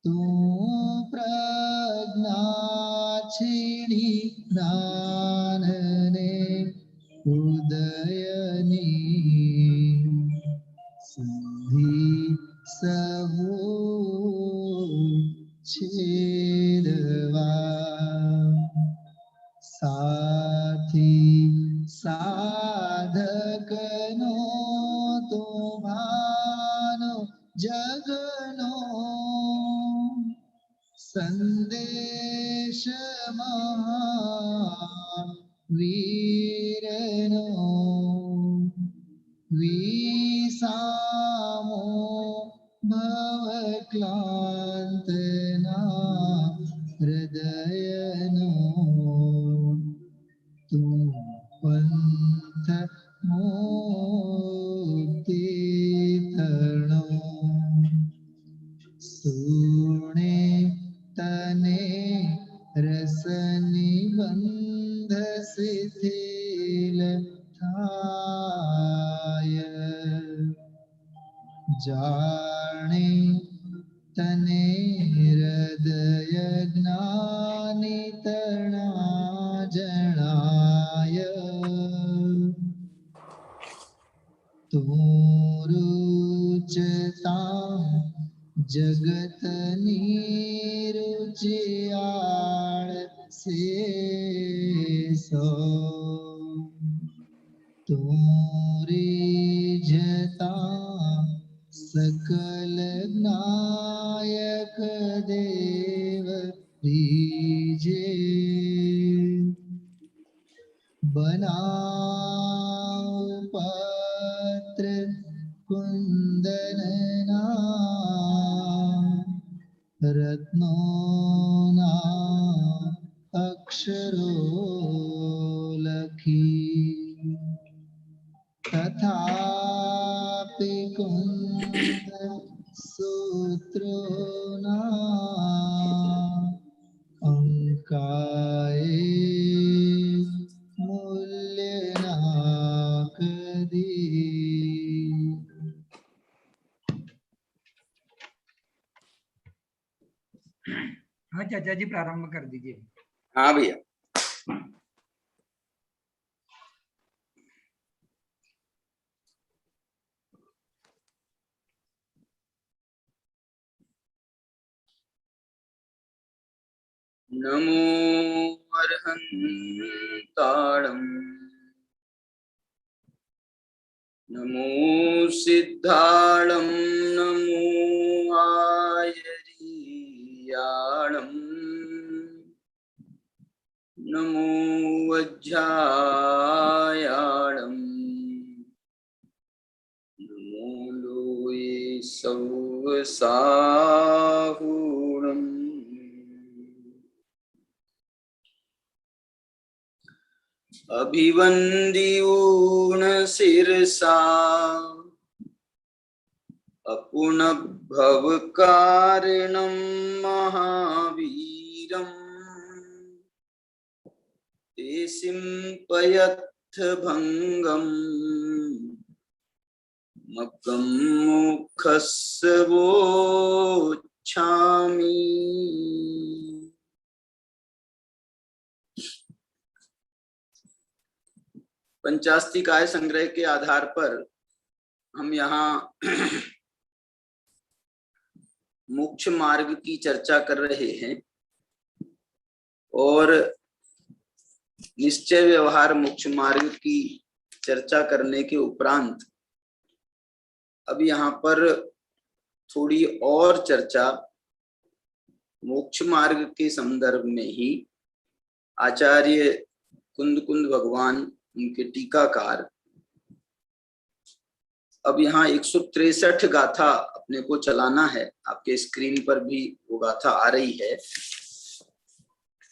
तू प्रज्ञा छीणी ज्ञानने उदयनी संधि सहु छेदवा साथी साधकनो तो भानो जगनो संदेश वीरनो विसामो भवक्लांतना हृदयनो तू पंथ मुक्ति तरणो सुने तने रस निबंध शिथिल थाय जाने तने हृदय ज्ञानी तरणा जनाय तू रुचता जगत नीरुचियाळ से सो तू रिझता सकल नायक देव रीजे बनाओ पत्र कुंदनना रत्नोना अक्षरो लखी तथापि कुंद सूत्रोना अंकाए मूल्य ना कदी। हाँ चाचा जी प्रारंभ कर दीजिए। हाँ भैया। नमो अर्हन्ताणम् नमो सिद्धाणम् नमो आयरीयाणम् नमो वज्रायाणम् नमो लोये सौसाहूणम् अभिवन्द्यून शिरसा अपुनभवकारिणं महावीरम् ते सिंपयत्थ भंगम् मग्गं मोक्षस्य वोच्छामि। पंचास्तिकाय संग्रह के आधार पर हम यहाँ मोक्ष मार्ग की चर्चा कर रहे हैं और निश्चय व्यवहार मोक्ष मार्ग की चर्चा करने के उपरांत अब यहाँ पर थोड़ी और चर्चा मोक्ष मार्ग के संदर्भ में ही आचार्य कुंद भगवान उनके टीकाकार अब यहाँ 163 गाथा अपने को चलाना है। आपके स्क्रीन पर भी वो गाथा आ रही है।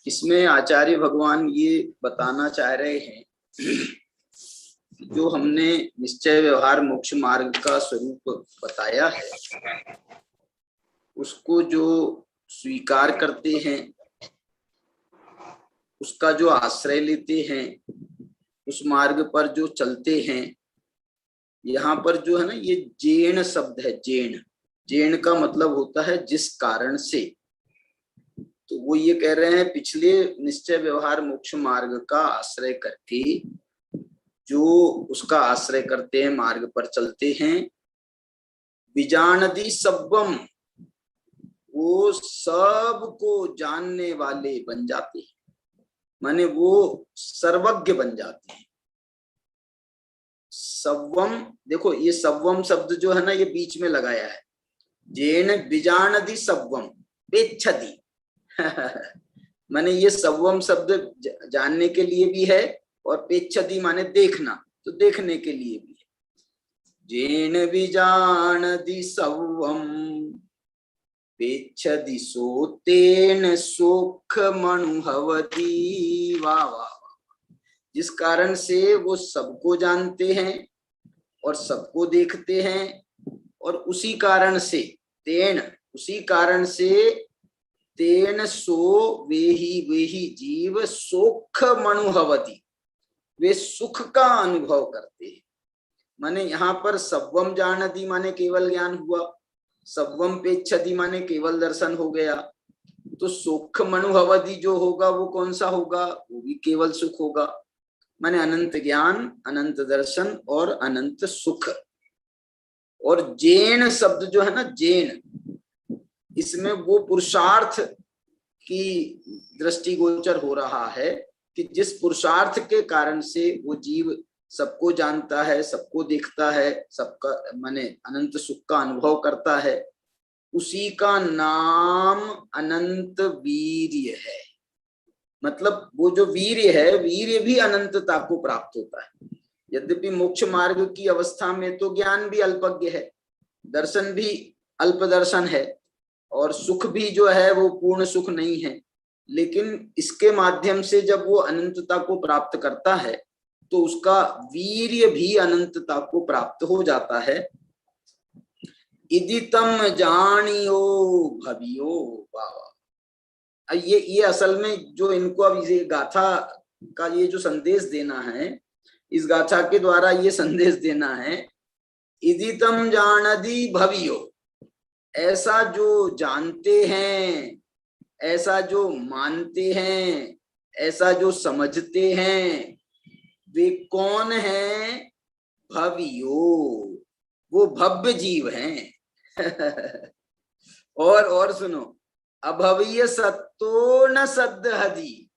इसमें आचार्य भगवान ये बताना चाह रहे हैं जो हमने निश्चय व्यवहार मोक्ष मार्ग का स्वरूप बताया है उसको जो स्वीकार करते हैं, उसका जो आश्रय लेते हैं, उस मार्ग पर जो चलते हैं, यहाँ पर जो है ना ये जेण शब्द है। जेण जेन का मतलब होता है जिस कारण से। तो वो ये कह रहे हैं पिछले निश्चय व्यवहार मोक्ष मार्ग का आश्रय करके जो उसका आश्रय करते हैं, मार्ग पर चलते हैं, विजानदी सब्बम, वो सबको जानने वाले बन जाते हैं, माने वो सर्वज्ञ बन जाते हैं। सव्वम, देखो ये सव्वम शब्द जो है ना ये बीच में लगाया है, जेन विजानदी सव्वम पेच्छति माने ये सव्वम शब्द जानने के लिए भी है और पेच्छति माने देखना, तो देखने के लिए भी है। जेन विजानदी सव्वम पेच्छति सोतेन सुखमनुभवति। वाह वाह, जिस कारण से वो सबको जानते हैं और सबको देखते हैं, और उसी कारण से तेन, उसी कारण से तेन सो वेही जीव सुखमनुभवति, वे सुख का अनुभव करते हैं। माने यहाँ पर सव्वम जानति माने केवल ज्ञान हुआ, सव्वम पेच्छति माने केवल दर्शन हो गया, तो सुख मनुभवति जो होगा वो कौन सा होगा, वो भी केवल सुख होगा। माने अनंत ज्ञान, अनंत दर्शन और अनंत सुख। और जेन शब्द जो है ना, जेन, इसमें वो पुरुषार्थ की दृष्टिगोचर हो रहा है कि जिस पुरुषार्थ के कारण से वो जीव सबको जानता है, सबको देखता है, सबका माने अनंत सुख का अनुभव करता है, उसी का नाम अनंत वीर्य है। मतलब वो जो वीर्य है, वीर्य भी अनंतता को प्राप्त होता है। यद्यपि मोक्ष मार्ग की अवस्था में तो ज्ञान भी अल्पज्ञ है, दर्शन भी अल्प दर्शन है, और सुख भी जो है वो पूर्ण सुख नहीं है, लेकिन इसके माध्यम से जब वो अनंतता को प्राप्त करता है तो उसका वीर्य भी अनंतता को प्राप्त हो जाता है। इदितम जानियो भवियो। वाह, ये असल में जो इनको अब ये गाथा का ये जो संदेश देना है, इस गाथा के द्वारा ये संदेश देना है, इदितम जानदी भवियो, ऐसा जो जानते हैं, ऐसा जो मानते हैं, ऐसा जो समझते हैं, वे कौन है, भवियो, वो भव्य जीव हैं और सुनो, अभव्य सत्तो न सद्दहदी,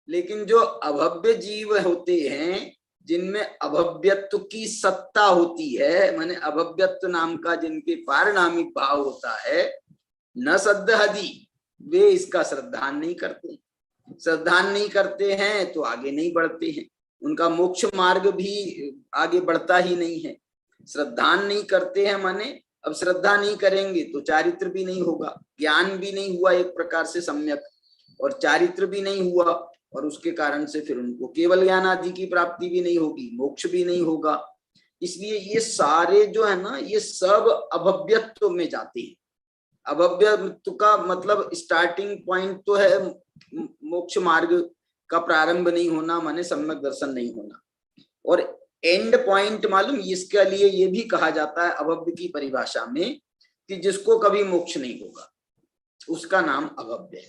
लेकिन जो अभव्य जीव होते हैं, जिनमें अभव्यत्व की सत्ता होती है, माने अभव्यत्व नाम का जिनके पारिणामिक भाव होता है, न सद्दहदी, वे इसका श्रद्धान नहीं करते। श्रद्धान नहीं करते हैं तो आगे नहीं बढ़ते हैं, उनका मोक्ष मार्ग भी आगे बढ़ता ही नहीं है। श्रद्धान नहीं करते हैं माने अब श्रद्धा नहीं करेंगे तो चारित्र भी नहीं होगा, ज्ञान भी नहीं हुआ एक प्रकार से सम्यक, और चारित्र भी नहीं हुआ, और उसके कारण से फिर उनको केवल ज्ञान आदि की प्राप्ति भी नहीं होगी, मोक्ष भी नहीं होगा। इसलिए ये सारे जो है ना, ये सब अभव्यत्व में जाते हैं। अभव्यत्व का मतलब स्टार्टिंग पॉइंट तो है मोक्ष मार्ग का प्रारंभ नहीं होना, माने सम्यक दर्शन नहीं होना, और एंड पॉइंट मालूम इसके लिए ये भी कहा जाता है अभव्य की परिभाषा में कि जिसको कभी मोक्ष नहीं होगा उसका नाम अभव्य है।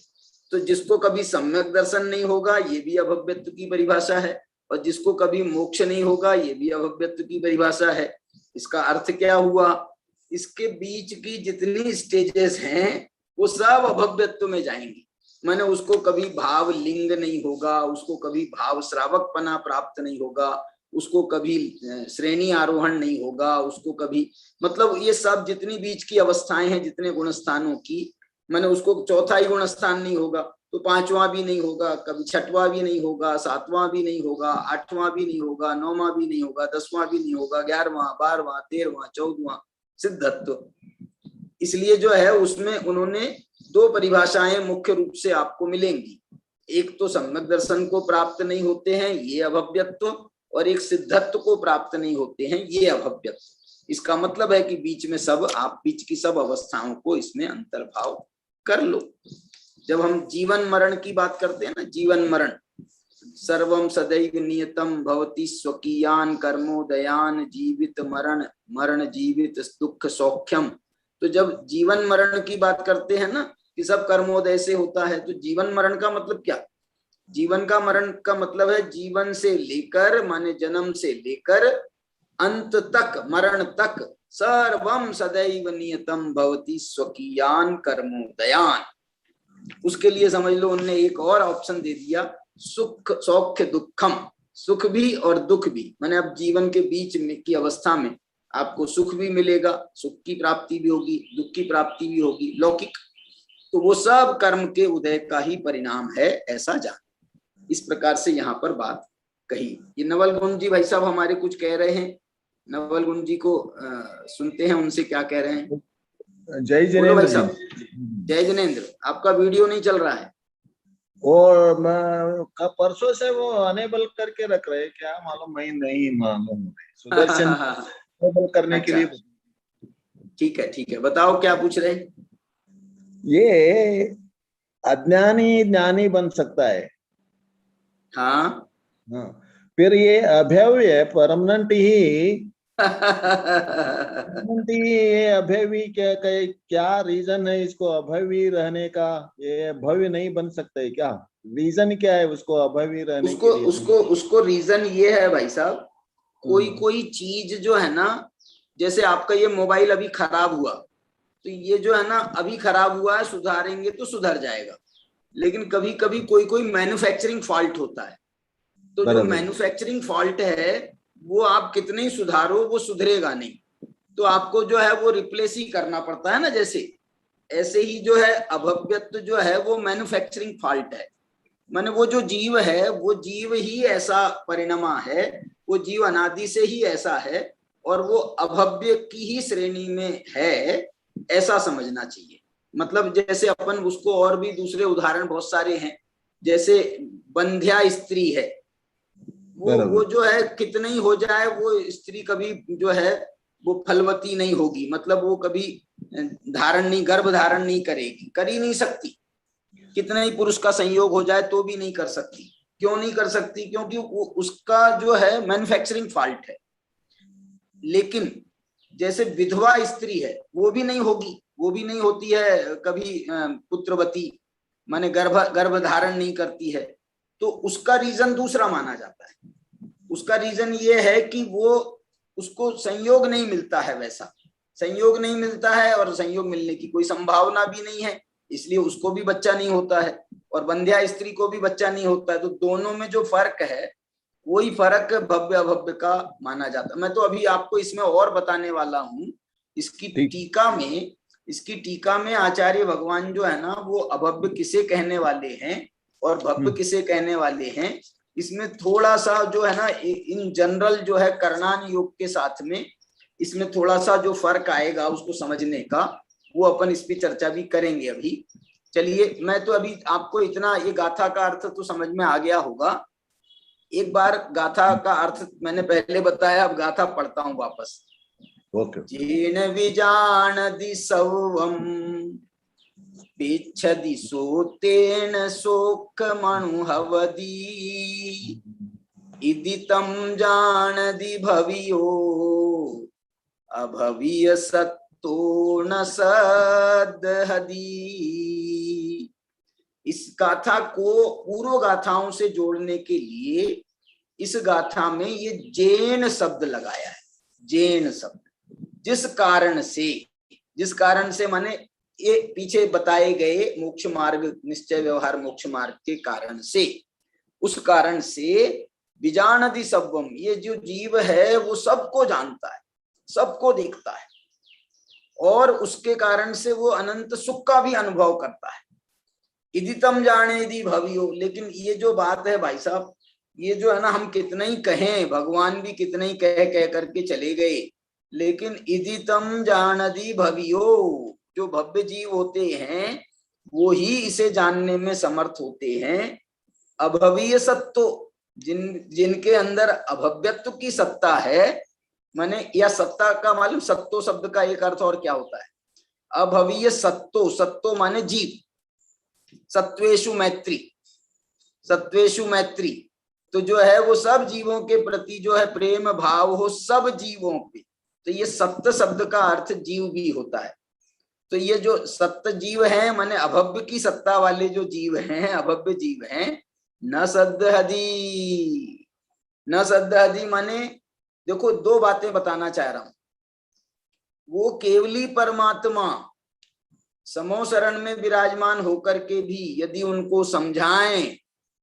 तो जिसको कभी सम्यक दर्शन नहीं होगा ये भी अभव्यत्व की परिभाषा है, और जिसको कभी मोक्ष नहीं होगा ये भी अभव्यत्व की परिभाषा है। इसका अर्थ क्या हुआ, इसके बीच की जितनी स्टेजेस हैं वो सब अभव्यत्व में जाएंगी। माने उसको कभी भाव लिंग नहीं होगा, उसको कभी भाव श्रावकपना प्राप्त नहीं होगा, उसको कभी श्रेणी आरोहण नहीं होगा, उसको कभी मतलब ये सब जितनी बीच की अवस्थाएं हैं, जितने गुण स्थानों की, माने उसको चौथा ही गुण स्थान नहीं होगा तो पांचवा भी नहीं होगा, कभी छठवां भी नहीं होगा, सातवां भी नहीं होगा, आठवां भी नहीं होगा, नौवां भी नहीं होगा, 10वां भी नहीं होगा, 11वां, 12वां, 13वां, 14वां सिद्धत्व। इसलिए जो है उसमें उन्होंने दो परिभाषाएं मुख्य रूप से आपको मिलेंगी, एक तो सम्यक दर्शन को प्राप्त नहीं होते हैं ये अभव्यत्व, और एक सिद्धत्व को प्राप्त नहीं होते हैं ये अभव्यत्व। इसका मतलब है कि बीच में सब, आप बीच की सब अवस्थाओं को इसमें अंतर्भाव कर लो। जब हम जीवन मरण की बात करते हैं ना, जीवन मरण, सर्वम सदैव नियतम भवति स्वकीयान कर्मोदयान जीवित मरण, मरण जीवित दुख सौख्यम तो जब जीवन मरण की बात करते हैं ना कि सब कर्मोदय से होता है, तो जीवन मरण का मतलब क्या? जीवन का मरण का मतलब है जीवन से लेकर, माने जन्म से लेकर अंत तक, मरण तक सर्वम सदैव नियतम भवति स्वकीयान कर्मोदयान। उसके लिए समझ लो उनने एक और ऑप्शन दे दिया, सुख सौख्य दुखम, सुख भी और दुख भी। माने अब जीवन के बीच में की अवस्था में आपको सुख भी मिलेगा, सुख की प्राप्ति भी होगी, दुख की प्राप्ति भी होगी, लौकिक। तो वो सब कर्म के उदय का ही परिणाम है, ऐसा जान। इस प्रकार से यहाँ पर बात कही। ये नवल गुण जी भाई साहब हमारे कुछ कह रहे हैं, नवल गुण जी को सुनते हैं, उनसे क्या कह रहे हैं। जय बोलो भाई जिनेन्द्र साहब। जी। जय जिनेन्द्र, आपका वीडियो नहीं चल रहा है। और मैं परसों से वो अनेबल करके रख रहे, क्या मालूम, मैं नहीं मालूम। सुदर्शन अनेबल करने के लिए। ठीक है, ठीक है, बताओ क्या पूछ रहे हैं। ये अज्ञानी ज्ञानी बन सकता है। हाँ हाँ, फिर ये अभ्यव्य परमानेंट ही अभयवी क्या रीजन है इसको अभयवी रहने का? ये भव्य नहीं बन सकता है क्या? रीजन क्या है उसको अभयवी रहने उसको के लिए? उसको रीजन ये है भाई साहब, कोई चीज जो है ना, जैसे आपका ये मोबाइल अभी खराब हुआ, तो ये जो है ना अभी खराब हुआ है, सुधारेंगे तो सुधर जाएगा। लेकिन कभी कभी कोई मैन्युफैक्चरिंग फॉल्ट होता है, तो जो मैन्युफैक्चरिंग फॉल्ट है वो आप कितने ही सुधारो वो सुधरेगा नहीं, तो आपको जो है वो रिप्लेस ही करना पड़ता है ना। जैसे ऐसे ही जो है अभव्यत्व जो है वो मैन्युफैक्चरिंग फॉल्ट है। माने वो जो जीव है वो जीव ही ऐसा परिणमा है, वो जीव अनादि से ही ऐसा है और वो अभव्य की ही श्रेणी में है, ऐसा समझना चाहिए। मतलब जैसे अपन उसको और भी दूसरे उदाहरण बहुत सारे हैं, जैसे बंध्या स्त्री है, वो जो है कितने ही हो जाए वो स्त्री कभी जो है वो फलवती नहीं होगी, मतलब वो कभी धारण नहीं, गर्भ धारण नहीं करेगी, कर ही नहीं सकती। कितना ही पुरुष का संयोग हो जाए तो भी नहीं कर सकती। क्यों नहीं कर सकती? क्योंकि वो उसका जो है मैन्युफैक्चरिंग फॉल्ट है। लेकिन जैसे विधवा स्त्री है वो भी नहीं होगी, वो भी नहीं होती है कभी पुत्रवती, माने गर्भ धारण नहीं करती है, तो उसका रीजन दूसरा माना जाता है। उसका रीजन ये है कि वो उसको संयोग नहीं मिलता है, वैसा संयोग नहीं मिलता है और संयोग मिलने की कोई संभावना भी नहीं है, इसलिए उसको भी बच्चा नहीं होता है और बंध्या स्त्री को भी बच्चा नहीं होता है। तो दोनों में जो फर्क है वही फर्क भव्य अभव्य का माना जाता है। मैं तो अभी आपको इसमें और बताने वाला हूँ। इसकी टीका में आचार्य भगवान जो है ना वो अभव्य किसे कहने वाले हैं और भव्य किसे कहने वाले हैं, इसमें थोड़ा सा जो है ना इन जनरल जो है कर्णान योग के साथ में इसमें थोड़ा सा जो फर्क आएगा उसको समझने का, वो अपन इस पे चर्चा भी करेंगे अभी। चलिए, मैं तो अभी आपको इतना, ये गाथा का अर्थ तो समझ में आ गया होगा। एक बार गाथा का अर्थ मैंने पहले बताया, अब गाथा पढ़ता हूं वापस। जेन विजानदि सर्वं पिच्छदि सोतेन शोकमनुहवति इति तं जानदि भवियो अभवीय सत्तो न सदहदी। इस गाथा को पूर्व गाथाओं से जोड़ने के लिए इस गाथा में ये जेन शब्द लगाया है। जेन शब्द, जिस कारण से माने ये पीछे बताए गए मोक्ष मार्ग, निश्चय व्यवहार मोक्ष मार्ग के कारण से, उस कारण से विजानदि सर्वम, ये जो जीव है वो सबको जानता है, सबको देखता है और उसके कारण से वो अनंत सुख का भी अनुभव करता है। इदितम जानेदि भवियो, लेकिन ये जो बात है भाई साहब, ये जो है ना हम कितना ही कहें, भगवान भी कितना ही कह करके चले गए, लेकिन इदितम जानदि भवियो, जो भव्य जीव होते हैं वो ही इसे जानने में समर्थ होते हैं। अभवीय सत्तो, जिनके अंदर अभव्यत्व की सत्ता है, माने या सत्ता का मालूम, सत्तो शब्द का एक अर्थ और क्या होता है? अभवीय सत्तो, सत्तो माने जीव, सत्वेषु मैत्री, सत्वेषु मैत्री, तो जो है वो सब जीवों के प्रति जो है प्रेम भाव हो, सब जीवों पे, तो ये सत्य शब्द का अर्थ जीव भी होता है। तो ये जो सत्य जीव हैं माने अभव्य की सत्ता वाले जो जीव हैं, अभव्य जीव हैं, न सद्दहदी, न सद्दहदी माने देखो दो बातें बताना चाह रहा हूं। वो केवली परमात्मा समोसरण में विराजमान होकर के भी यदि उनको समझाएं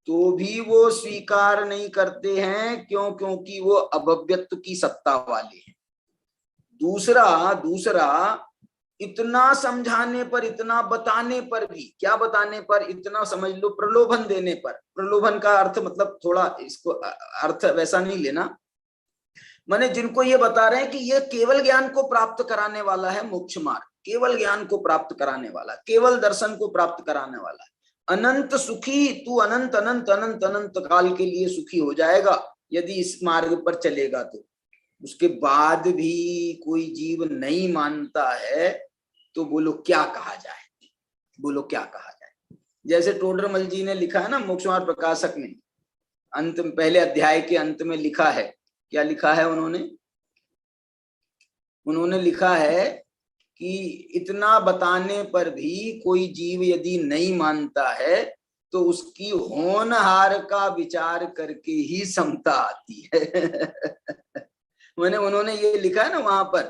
तो भी वो स्वीकार नहीं करते हैं। क्यों? क्योंकि वो अभव्यत्व की सत्ता वाले हैं। दूसरा इतना समझाने पर, इतना बताने पर भी, क्या बताने पर, इतना समझ लो प्रलोभन देने पर। प्रलोभन का अर्थ मतलब थोड़ा इसको अर्थ वैसा नहीं लेना, माने जिनको ये बता रहे हैं कि ये केवल ज्ञान को प्राप्त कराने वाला है मोक्ष मार्ग, केवल ज्ञान को प्राप्त कराने वाला, केवल दर्शन को प्राप्त कराने वाला है। अनंत सुखी, तू अनंत अनंत अनंत अनंत काल के लिए सुखी हो जाएगा यदि इस मार्ग पर चलेगा तो। उसके बाद भी कोई जीव नहीं मानता है तो बोलो क्या कहा जाए, बोलो क्या कहा जाए। जैसे टोडरमल जी ने लिखा है ना मोक्ष मार्ग प्रकाशक में, अंत पहले अध्याय के अंत में लिखा है, क्या लिखा है उन्होंने लिखा है कि इतना बताने पर भी कोई जीव यदि नहीं मानता है तो उसकी होनहार का विचार करके ही समता आती है। मैंने उन्होंने ये लिखा है ना वहां पर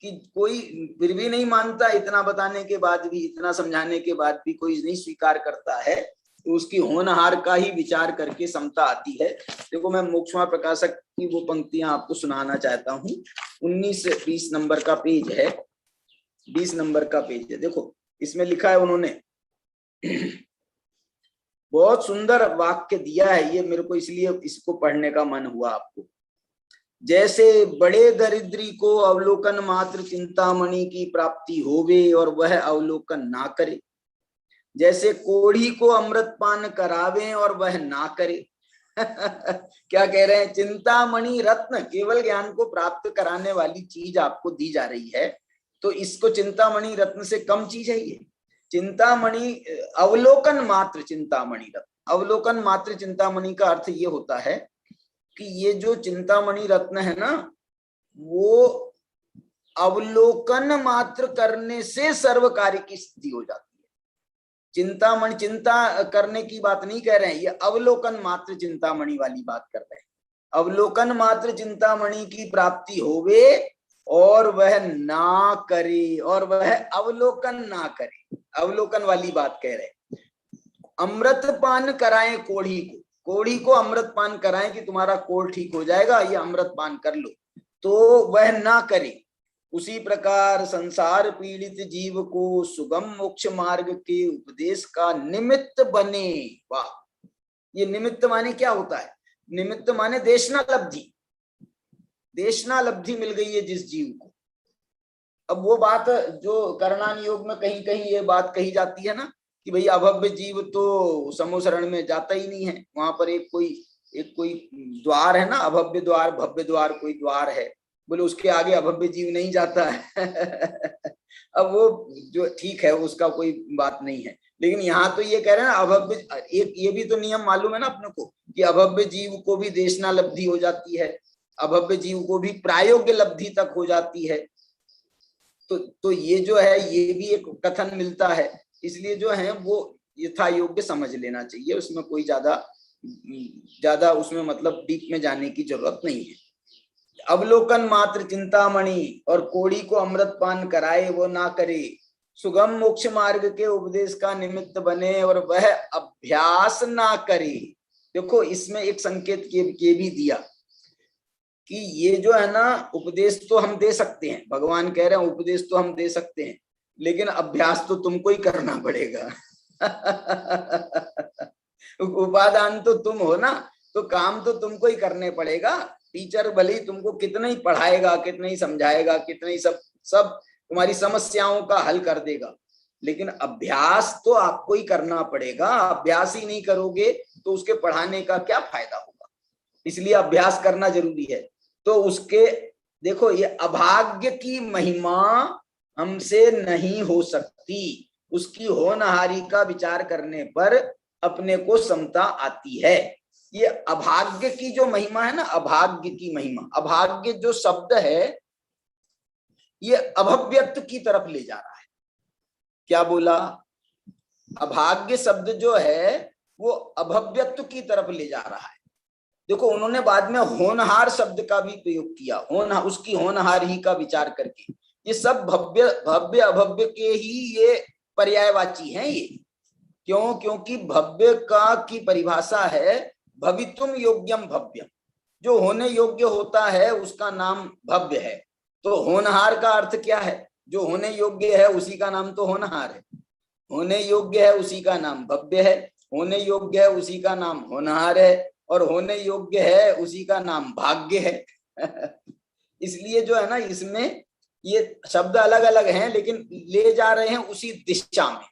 कि कोई फिर भी नहीं मानता, इतना बताने के बाद भी, इतना समझाने के बाद भी कोई नहीं स्वीकार करता है तो उसकी होनहार का ही विचार करके समता आती है। देखो मैं मोक्ष मार्ग प्रकाशक की वो पंक्तियां आपको सुनाना चाहता हूँ। 19-20 नंबर का पेज है, 20 नंबर का पेज है। देखो इसमें लिखा है उन्होंने, बहुत सुंदर वाक्य दिया है ये, मेरे को इसलिए इसको पढ़ने का मन हुआ आपको। जैसे बड़े दरिद्री को अवलोकन मात्र चिंतामणि की प्राप्ति होवे और वह अवलोकन ना करे, जैसे कोढ़ी को अमृत पान करावे और वह ना करे। क्या कह रहे हैं? चिंतामणि रत्न, केवल ज्ञान को प्राप्त कराने वाली चीज आपको दी जा रही है तो इसको चिंतामणि रत्न से कम चीज है ये। चिंतामणि अवलोकन मात्र चिंतामणि रत्न, अवलोकन मात्र चिंतामणि का अर्थ ये होता है कि ये जो चिंतामणि रत्न है ना, वो अवलोकन मात्र करने से सर्व कार्य की सिद्धि हो जाती है। चिंतामणि, चिंता करने की बात नहीं कह रहे हैं, ये अवलोकन मात्र चिंतामणि वाली बात कर रहे हैं। अवलोकन मात्र चिंतामणि की प्राप्ति होवे और वह ना करे, और वह अवलोकन ना करे, अवलोकन वाली बात कह रहे हैं। अमृत पान कराएं कोढ़ी को, कोढ़ी को अमृत पान कराएं कि तुम्हारा कोढ़ ठीक हो जाएगा, ये अमृत पान कर लो, तो वह ना करे। उसी प्रकार संसार पीड़ित जीव को सुगम मोक्ष मार्ग के उपदेश का निमित्त बने। वाह, ये निमित्त माने क्या होता है? निमित्त माने देशना लब्धि, देशना लब्धि मिल गई है जिस जीव को। अब वो बात जो करणान योग में कहीं कहीं ये बात कही जाती है ना कि भाई अभव्य जीव तो समोसरण में जाता ही नहीं है, वहां पर एक कोई द्वार है ना, अभव्य द्वार, भव्य द्वार, कोई द्वार है, बोले उसके आगे अभव्य जीव नहीं जाता है। अब वो जो ठीक है उसका कोई बात नहीं है, लेकिन यहाँ तो ये कह रहे हैं ना अभव्य, एक ये भी तो नियम मालूम है ना अपने को कि अभव्य जीव को भी देशना लब्धि हो जाती है, अभव्य जीव को भी प्रायोग्य लब्धि तक हो जाती है। तो ये जो है ये भी एक कथन मिलता है, इसलिए जो है वो यथा योग्य समझ लेना चाहिए, उसमें कोई ज्यादा उसमें मतलब डीप में जाने की जरूरत नहीं है। अवलोकन मात्र चिंतामणि और कोढ़ी को अमृत पान कराए वो ना करे, सुगम मोक्ष मार्ग के उपदेश का निमित्त बने और वह अभ्यास ना करे। देखो इसमें एक संकेत ये भी दिया कि ये जो है ना उपदेश तो हम दे सकते हैं, भगवान कह रहे हैं उपदेश तो हम दे सकते हैं, लेकिन अभ्यास तो तुमको ही करना पड़ेगा। उपादान तो तुम हो ना, तो काम तो तुमको ही करने पड़ेगा। टीचर भले ही तुमको कितना ही पढ़ाएगा, कितना ही समझाएगा, कितना ही सब तुम्हारी समस्याओं का हल कर देगा, लेकिन अभ्यास तो आपको ही करना पड़ेगा। अभ्यास ही नहीं करोगे तो उसके पढ़ाने का क्या फायदा होगा, इसलिए अभ्यास करना जरूरी है। तो उसके देखो ये अभाग्य की महिमा हमसे नहीं हो सकती, उसकी होनहारी का विचार करने पर अपने को समता आती है। ये अभाग्य की जो महिमा है ना, अभाग्य की महिमा, अभाग्य जो शब्द है ये अभव्यत्व की तरफ ले जा रहा है। क्या बोला? अभाग्य शब्द जो है वो अभव्यत्व की तरफ ले जा रहा है। देखो उन्होंने बाद में होनहार शब्द का भी प्रयोग किया, उसकी होनहार ही का विचार करके। ये सब भव्य भव्य अभव्य के ही ये पर्यायवाची हैं ये। क्यों? क्योंकि भव्य का की परिभाषा है भवितुम योग्यम भव्यम। जो होने योग्य होता है उसका नाम भव्य है। तो होनहार का अर्थ क्या है? जो होने योग्य है उसी का नाम तो होनहार है। होने योग्य है उसी का नाम भव्य है, होने योग्य है उसी का नाम होनहार है, और होने योग्य है उसी का नाम भाग्य है। इसलिए जो है ना, इसमें ये शब्द अलग अलग हैं लेकिन ले जा रहे हैं उसी दिशा में।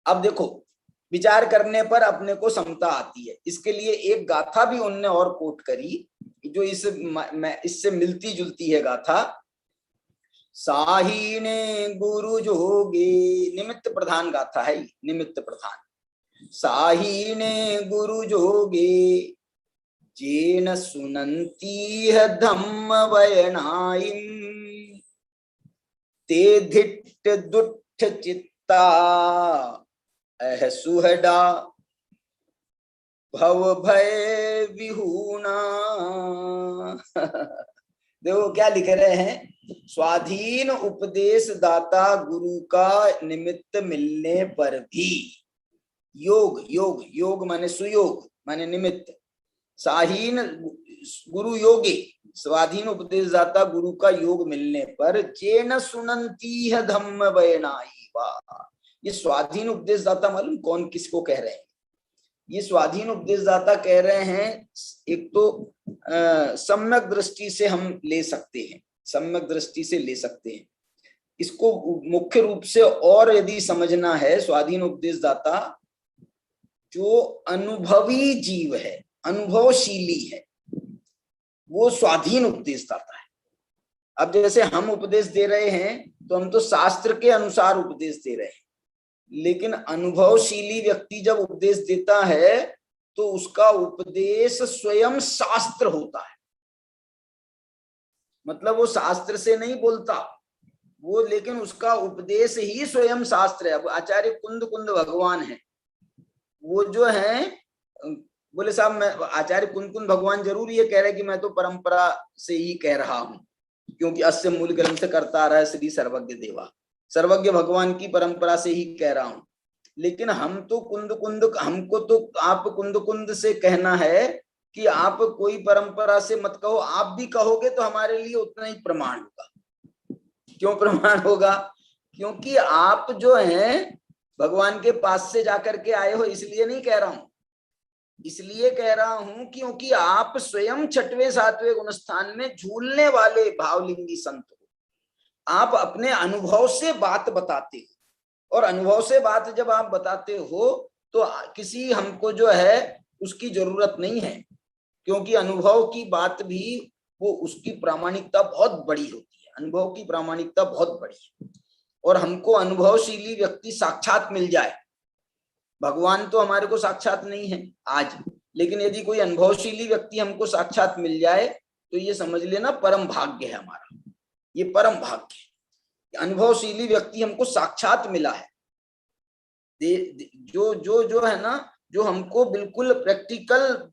अब देखो, विचार करने पर अपने को समता आती है। इसके लिए एक गाथा भी उनने और कोट करी जो इससे मिलती जुलती है गाथा। साहीने गुरु जोगे, निमित्त प्रधान गाथा है, निमित्त प्रधान। साहीने गुरु जोगे जेन सुनंती है धम्म वयनाईं, ते धिट्ट दुट्ठ चित्ता अह सुहडा भव भय विहूना। देखो क्या लिख रहे हैं, स्वाधीन उपदेश दाता गुरु का निमित्त मिलने पर भी, योग योग योग माने सुयोग माने निमित्त, साहीन गुरु योगे, स्वाधीन उपदेश दाता गुरु का योग मिलने पर जेन सुनंती है धम्म वयनाई वा। ये स्वाधीन उपदेश दाता मालूम कौन किसको कह रहे हैं? ये स्वाधीन उपदेश दाता कह रहे हैं, एक तो सम्यक दृष्टि से हम ले सकते हैं, सम्यक दृष्टि से ले सकते हैं इसको। मुख्य रूप से और यदि समझना है, स्वाधीन उपदेश दाता जो अनुभवी जीव है, अनुभवशीली है, वो स्वाधीन उपदेश दाता है। अब जैसे हम उपदेश दे रहे हैं तो हम तो शास्त्र के अनुसार उपदेश दे रहे हैं, लेकिन अनुभवशीली व्यक्ति जब उपदेश देता है तो उसका उपदेश स्वयं शास्त्र होता है। मतलब वो शास्त्र से नहीं बोलता वो, लेकिन उसका उपदेश ही स्वयं शास्त्र है। अब आचार्य कुंद भगवान है, वो जो है बोले साहब मैं आचार्य कुंद भगवान जरूर ये कह रहे कि मैं तो परंपरा से ही कह रहा हूं, क्योंकि अस्य मूल ग्रंथ करता रहा श्री सर्वज्ञ देवा, सर्वज्ञ भगवान की परंपरा से ही कह रहा हूं। लेकिन हम तो हमको तो आप कुंद से कहना है कि आप कोई परंपरा से मत कहो, आप भी कहोगे तो हमारे लिए उतना ही प्रमाण होगा। क्यों प्रमाण होगा? क्योंकि आप जो हैं भगवान के पास से जाकर के आए हो, इसलिए नहीं कह रहा हूं, इसलिए कह रहा हूं क्योंकि आप स्वयं 6वें 7वें गुणस्थान में झूलने वाले भावलिंगी संत हो। आप अपने अनुभव से बात बताते हो, और अनुभव से बात जब आप बताते हो तो किसी हमको जो है उसकी जरूरत नहीं है, क्योंकि अनुभव की बात भी वो उसकी प्रामाणिकता बहुत बड़ी होती है, अनुभव की प्रामाणिकता बहुत बड़ी है। और हमको अनुभवशीली व्यक्ति साक्षात मिल जाए, भगवान तो हमारे को साक्षात नहीं है आज, लेकिन यदि कोई अनुभवशीली व्यक्ति हमको साक्षात मिल जाए तो ये समझ लेना परम भाग्य है हमारा, ये परम भाग्य। अनुभवशीली व्यक्ति हमको साक्षात मिला है, जो जो जो है ना, जो हमको बिल्कुल प्रैक्टिकल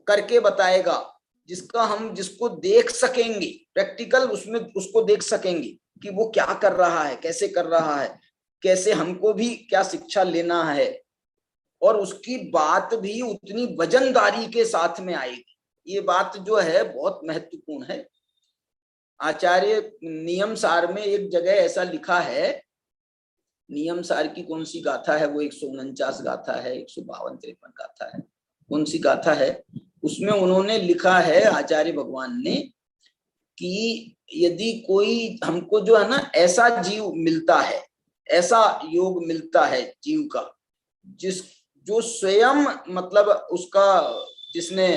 करके बताएगा, जिसको देख सकेंगे, प्रैक्टिकल उसमें उसको देख सकेंगे कि वो क्या कर रहा है, कैसे कर रहा है, कैसे हमको भी क्या शिक्षा लेना है, और उसकी बात भी उतनी वजनदारी के साथ में आएगी। ये बात जो है बहुत महत्वपूर्ण है। आचार्य नियम सार में एक जगह ऐसा लिखा है, नियम सार की कौन सी गाथा है वो, 149 गाथा है, 152-53 गाथा है, कौन सी गाथा है, उसमें उन्होंने लिखा है आचार्य भगवान ने कि यदि कोई हमको जो है ना ऐसा जीव मिलता है, ऐसा योग मिलता है जीव का, जो स्वयं मतलब उसका जिसने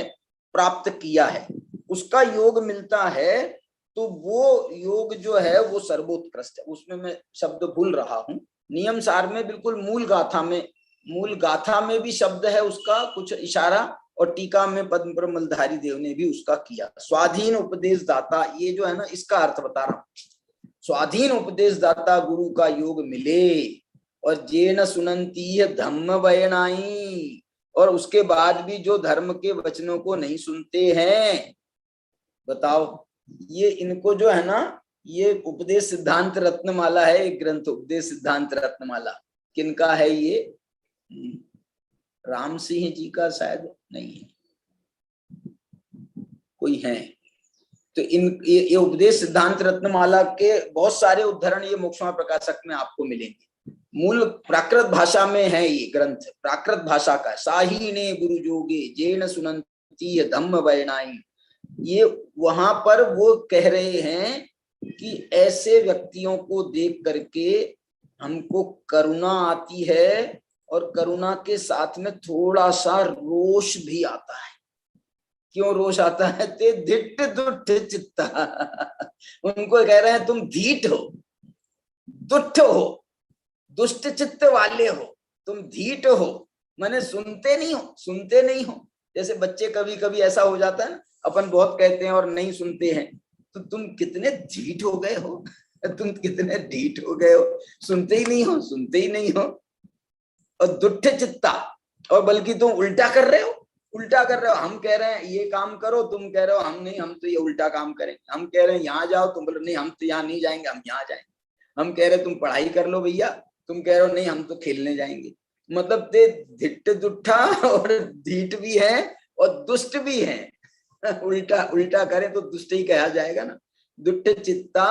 प्राप्त किया है उसका योग मिलता है, तो वो योग जो है वो सर्वोत्कृष्ट है। उसमें मैं शब्द भूल रहा हूँ, नियम सार में बिल्कुल मूल गाथा में भी शब्द है उसका कुछ इशारा, और टीका में पद्म मलधारी देव ने भी उसका किया। स्वाधीन उपदेश दाता, ये जो है ना इसका अर्थ बता रहा हूँ। स्वाधीन उपदेश दाता गुरु का योग मिले, और जेन सुनंती है धम्म वयनाई, और उसके बाद भी जो धर्म के वचनों को नहीं सुनते हैं, बताओ ये इनको जो है ना, ये उपदेश सिद्धांत रत्नमाला है, एक ग्रंथ उपदेश सिद्धांत रत्नमाला, किनका है ये? राम सिंह जी का शायद नहीं है, कोई है। तो ये उपदेश सिद्धांत रत्नमाला के बहुत सारे उद्धरण ये मोक्षमा प्रकाशक में आपको मिलेंगे। मूल प्राकृत भाषा में है ये ग्रंथ, प्राकृत भाषा का। साही ने गुरु जोगे जेन सुनंती धम्म वयनाई, ये वहां पर वो कह रहे हैं कि ऐसे व्यक्तियों को देख करके हमको करुणा आती है, और करुणा के साथ में थोड़ा सा रोष भी आता है। क्यों रोष आता है? ते धिट दुष्ट चित्ता, उनको कह रहे हैं तुम धीट हो, दुष्ट हो, दुष्ट चित्त वाले हो, तुम धीट हो, माने सुनते नहीं हो। जैसे बच्चे कभी कभी ऐसा हो जाता है ना, अपन बहुत कहते हैं और नहीं सुनते हैं, तो तुम कितने ढीठ हो गए हो, तुम कितने ढीठ हो गए हो, सुनते ही नहीं हो। और दुष्ट चित्ता, और बल्कि तुम उल्टा कर रहे हो। हम कह रहे हैं ये काम करो, तुम कह रहे हो हम तो ये उल्टा काम करेंगे। हम कह रहे हैं यहाँ जाओ, तुम बोलो नहीं हम तो यहाँ नहीं जाएंगे, हम यहाँ जाएंगे। हम कह रहे तुम पढ़ाई कर लो भैया, तुम कह रहे हो नहीं हम तो खेलने जाएंगे। मतलब ते धिट दुष्टा और धीट भी है और दुष्ट भी है। उल्टा करें तो दुष्ट ही कहा जाएगा ना। दुष्ट चित्ता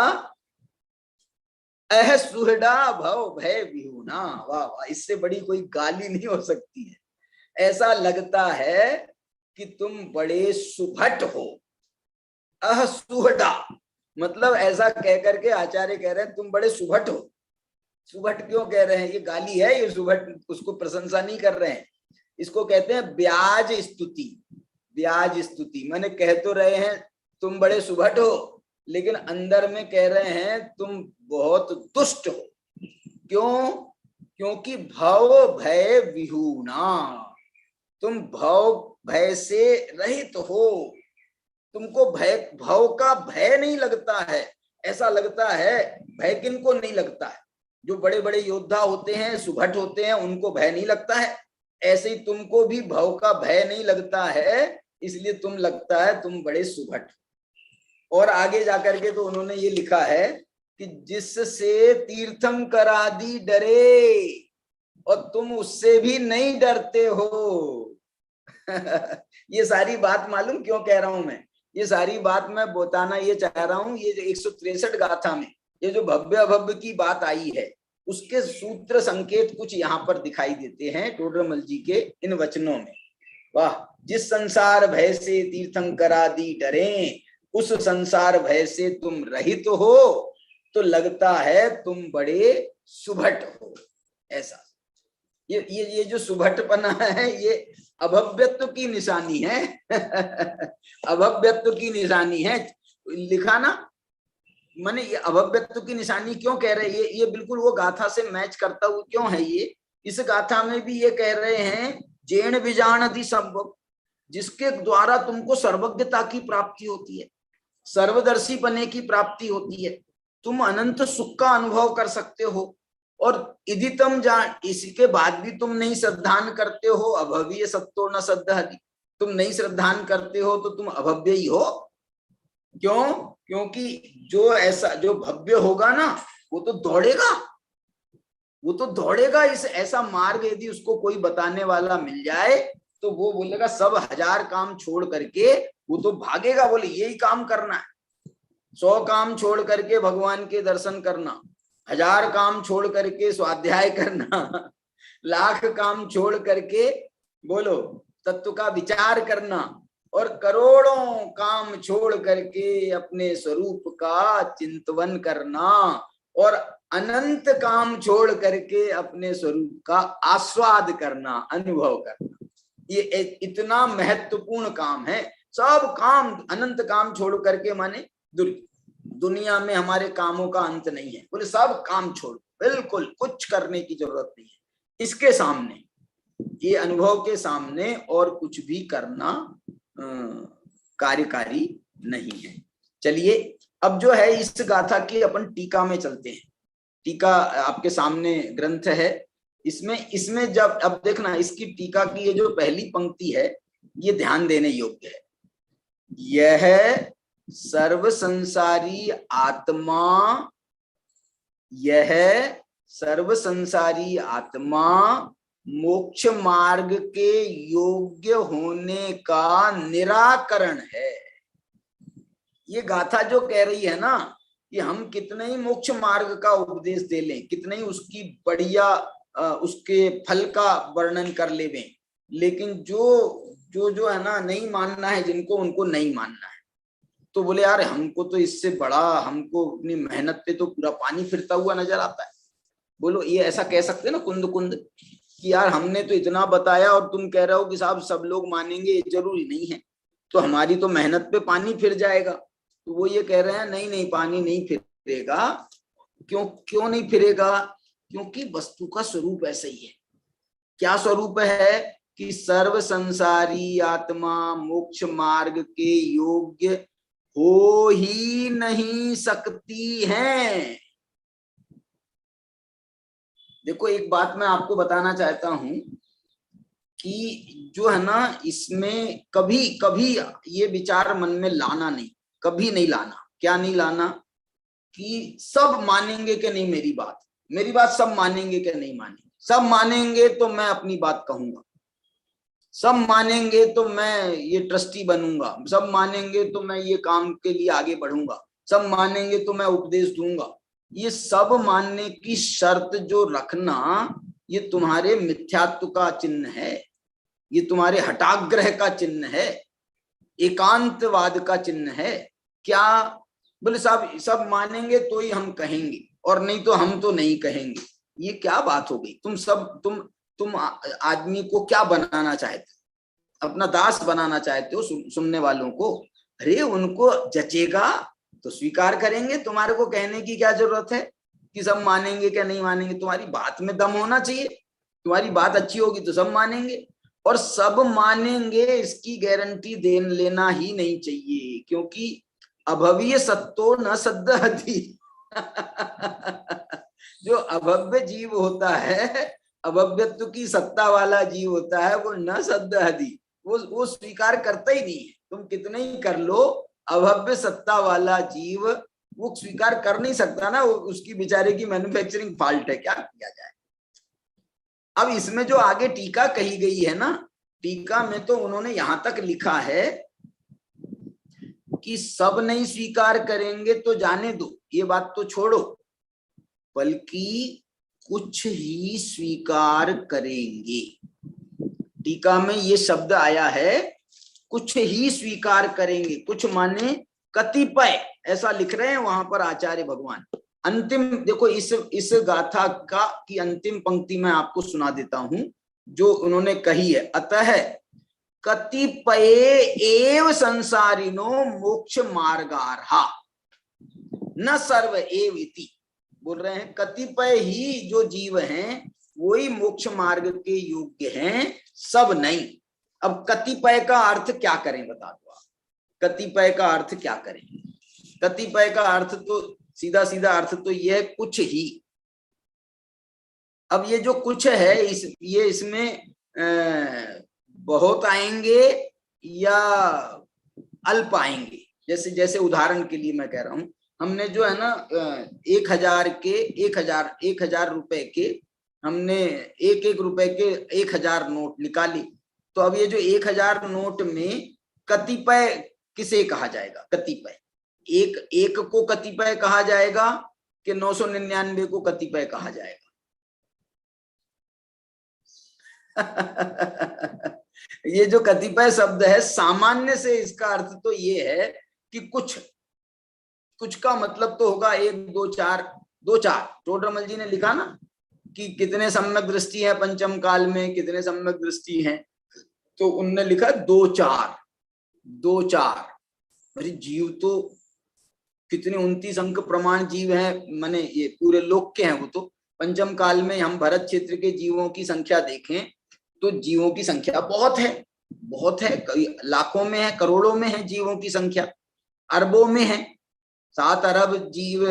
अह सुहड़ा भव भय विहुना। वाह वाह, इससे बड़ी कोई गाली नहीं हो सकती है। ऐसा लगता है कि तुम बड़े सुभट हो। अह सुहड़ा मतलब ऐसा कह करके आचार्य कह रहे हैं तुम बड़े सुभट हो। सुभट क्यों कह रहे हैं? ये गाली है, ये सुभट उसको प्रशंसा नहीं कर रहे हैं। इसको कहते हैं ब्याज स्तुति। ब्याज स्तुति माने कह तो रहे हैं तुम बड़े सुभट हो, लेकिन अंदर में कह रहे हैं तुम बहुत दुष्ट हो। क्यों? क्योंकि भव भय विहुना, तुम भव भय से रहित हो। तुमको भव का भय नहीं लगता है। ऐसा लगता है, भय किनको नहीं लगता है? जो बड़े बड़े योद्धा होते हैं, सुभट होते हैं, उनको भय नहीं लगता है। ऐसे ही तुमको भी भव का भय नहीं लगता है, इसलिए तुम लगता है तुम बड़े सुभट। और आगे जाकर के तो उन्होंने ये लिखा है कि जिससे तीर्थम करादी डरे, और तुम उससे भी नहीं डरते हो। ये सारी बात मालूम क्यों कह रहा हूं मैं? ये सारी बात मैं बताना ये चाह रहा हूं, ये 163 गाथा में ये जो भव्य अभव्य की बात आई है, उसके सूत्र संकेत कुछ यहाँ पर दिखाई देते हैं टोडरमल जी के इन वचनों में। वाह, जिस संसार भय से तीर्थंकरादि डरे, उस संसार भय से तुम रहित हो, तो लगता है तुम बड़े सुभट हो। ऐसा ये जो सुभटपना है, ये अभव्यत्व की निशानी है। अभव्यत्व की निशानी है। लिखा ना, माने ये अभव्यत्व की निशानी क्यों कह रहे हैं? ये बिल्कुल वो गाथा से मैच करता हुआ क्यों है ये? इस गाथा में भी ये कह रहे हैं जेण विजानति सर्वज्ञ, जिसके द्वारा तुमको सर्वज्ञता की प्राप्ति होती है, सर्वदर्शी बनने की प्राप्ति होती है, तुम अनंत सुख का अनुभव कर सकते हो। और यदि तुम जान, इसके बाद भी तुम नहीं श्रद्धान करते हो, अभव्य सत्तो न सद्धि, तुम नहीं श्रद्धान करते हो तो तुम अभव्य ही हो। क्यों? क्योंकि जो ऐसा जो भव्य होगा ना, वो तो दौड़ेगा। इस ऐसा मार्ग यदि उसको कोई बताने वाला मिल जाए तो वो बोलेगा सब 1000 काम छोड़ करके वो तो भागेगा। बोले यही काम करना है, 100 काम छोड़ करके भगवान के दर्शन करना, 1000 काम छोड़ करके स्वाध्याय करना, लाख काम छोड़ करके बोलो तत्व का विचार करना, और करोड़ों काम छोड़ करके अपने स्वरूप का चिंतन करना, और अनंत काम छोड़ करके अपने स्वरूप का आस्वाद करना, अनुभव करना। ये इतना महत्वपूर्ण काम है। सब काम, अनंत काम छोड़ करके, माने दुनिया में हमारे कामों का अंत नहीं है। बोले सब काम छोड़, बिल्कुल कुछ करने की जरूरत नहीं है। इसके सामने, ये अनुभव के सामने और कुछ भी करना कार्यकारी नहीं है। चलिए अब जो है इस गाथा की अपन टीका में चलते हैं। टीका आपके सामने ग्रंथ है, इसमें जब अब देखना इसकी टीका की ये जो पहली पंक्ति है ये ध्यान देने योग्य है। यह सर्व संसारी आत्मा, यह सर्व संसारी आत्मा मोक्ष मार्ग के योग्य होने का निराकरण है। ये गाथा जो कह रही है ना कि हम कितने ही मोक्ष मार्ग का उपदेश दे लें, कितने ही उसकी बढ़िया उसके फल का वर्णन कर लेवें, लेकिन जो है ना नहीं मानना है जिनको, उनको नहीं मानना है। तो बोले यार हमको तो इससे बड़ा, हमको अपनी मेहनत पे तो पूरा पानी फिरता हुआ नजर आता है। बोलो ये ऐसा कह सकते ना कुंद कुंद कि यार हमने तो इतना बताया और तुम कह रहे हो कि साहब सब लोग मानेंगे, जरूरी नहीं है, तो हमारी तो मेहनत पे पानी फिर जाएगा। तो वो ये कह रहे हैं नहीं नहीं पानी नहीं फिरेगा। क्यों नहीं फिरेगा? क्योंकि वस्तु का स्वरूप ऐसा ही है। क्या स्वरूप है? कि सर्व संसारी आत्मा मोक्ष मार्ग के योग्य हो ही नहीं सकती है। देखो एक बात मैं आपको बताना चाहता हूं कि जो है ना इसमें कभी कभी ये विचार मन में लाना नहीं, कभी नहीं लाना। क्या नहीं लाना? कि सब मानेंगे कि नहीं मेरी बात सब मानेंगे कि नहीं मानेंगे। सब मानेंगे तो मैं अपनी बात कहूंगा, सब मानेंगे तो मैं ये ट्रस्टी बनूंगा, सब मानेंगे तो मैं ये काम के लिए आगे बढ़ूंगा, सब मानेंगे तो मैं उपदेश दूंगा। ये सब मानने की शर्त जो रखना, ये तुम्हारे मिथ्यात्व का चिन्ह है, ये तुम्हारे हठाग्रह का चिन्ह है, एकांतवाद का चिन्ह है। क्या बोले साहब सब मानेंगे तो ही हम कहेंगे और नहीं तो हम तो नहीं कहेंगे। ये क्या बात हो गई? तुम आदमी को क्या बनाना चाहते हो? अपना दास बनाना चाहते हो सुनने वालों को? अरे उनको जचेगा तो स्वीकार करेंगे, तुम्हारे को कहने की क्या जरूरत है कि सब मानेंगे क्या नहीं मानेंगे? तुम्हारी बात में दम होना चाहिए, तुम्हारी बात अच्छी होगी तो सब मानेंगे। और सब मानेंगे इसकी गारंटी दे लेना ही नहीं चाहिए, क्योंकि अभव्य सत्तो न सद्दहति जो अभव्य जीव होता है, अभव्यत्व की सत्ता वाला जीव होता है, वो न सद्दहति, वो स्वीकार करता ही नहीं है। तुम कितने ही कर लो, अभव्य सत्ता वाला जीव वो स्वीकार कर नहीं सकता ना, उसकी बेचारे की मैन्युफैक्चरिंग फॉल्ट है, क्या किया जाए। अब इसमें जो आगे टीका कही गई है ना, टीका में तो उन्होंने यहां तक लिखा है कि सब नहीं स्वीकार करेंगे तो जाने दो, ये बात तो छोड़ो, बल्कि कुछ ही स्वीकार करेंगे। टीका में ये शब्द आया है, कुछ ही स्वीकार करेंगे। कुछ माने कतिपय, ऐसा लिख रहे हैं वहां पर आचार्य भगवान। अंतिम देखो इस गाथा का की अंतिम पंक्ति मैं आपको सुना देता हूं जो उन्होंने कही है। अतः कतिपय एव संसारिनो मोक्ष मार्गार्हा न सर्व एव इति। बोल रहे हैं कतिपय ही जो जीव हैं वही मोक्ष मार्ग के योग्य हैं, सब नहीं। अब कतिपय का अर्थ क्या करें बता दो आप, कतिपय का अर्थ क्या करें? कतिपय का अर्थ तो सीधा सीधा अर्थ तो यह है कुछ ही। अब ये जो कुछ है ये इसमें बहुत आएंगे या अल्प आएंगे। जैसे उदाहरण के लिए मैं कह रहा हूं, हमने जो है ना 1000 रुपए के हमने एक रुपए के 1000 नोट निकाली। तो अब ये जो 1000 नोट में कतिपय किसे कहा जाएगा? कतिपय एक को कतिपय कहा जाएगा कि 999 को कतिपय कहा जाएगा? ये जो कतिपय शब्द है सामान्य से इसका अर्थ तो ये है कि कुछ का मतलब तो होगा 1 2 4 2 4। टोडरमल जी ने लिखा ना कि कितने सम्यक दृष्टि है पंचम काल में, कितने सम्यक दृष्टि हैं, तो उनने लिखा 2 4। अरे जीव तो कितने 29 अंक प्रमाण जीव हैं, माने ये पूरे लोक के हैं। वो तो पंचम काल में हम भरत क्षेत्र के जीवों की संख्या देखें तो जीवों की संख्या बहुत है, लाखों में है, करोड़ों में है जीवों की संख्या, अरबों में है। 7 अरब जीव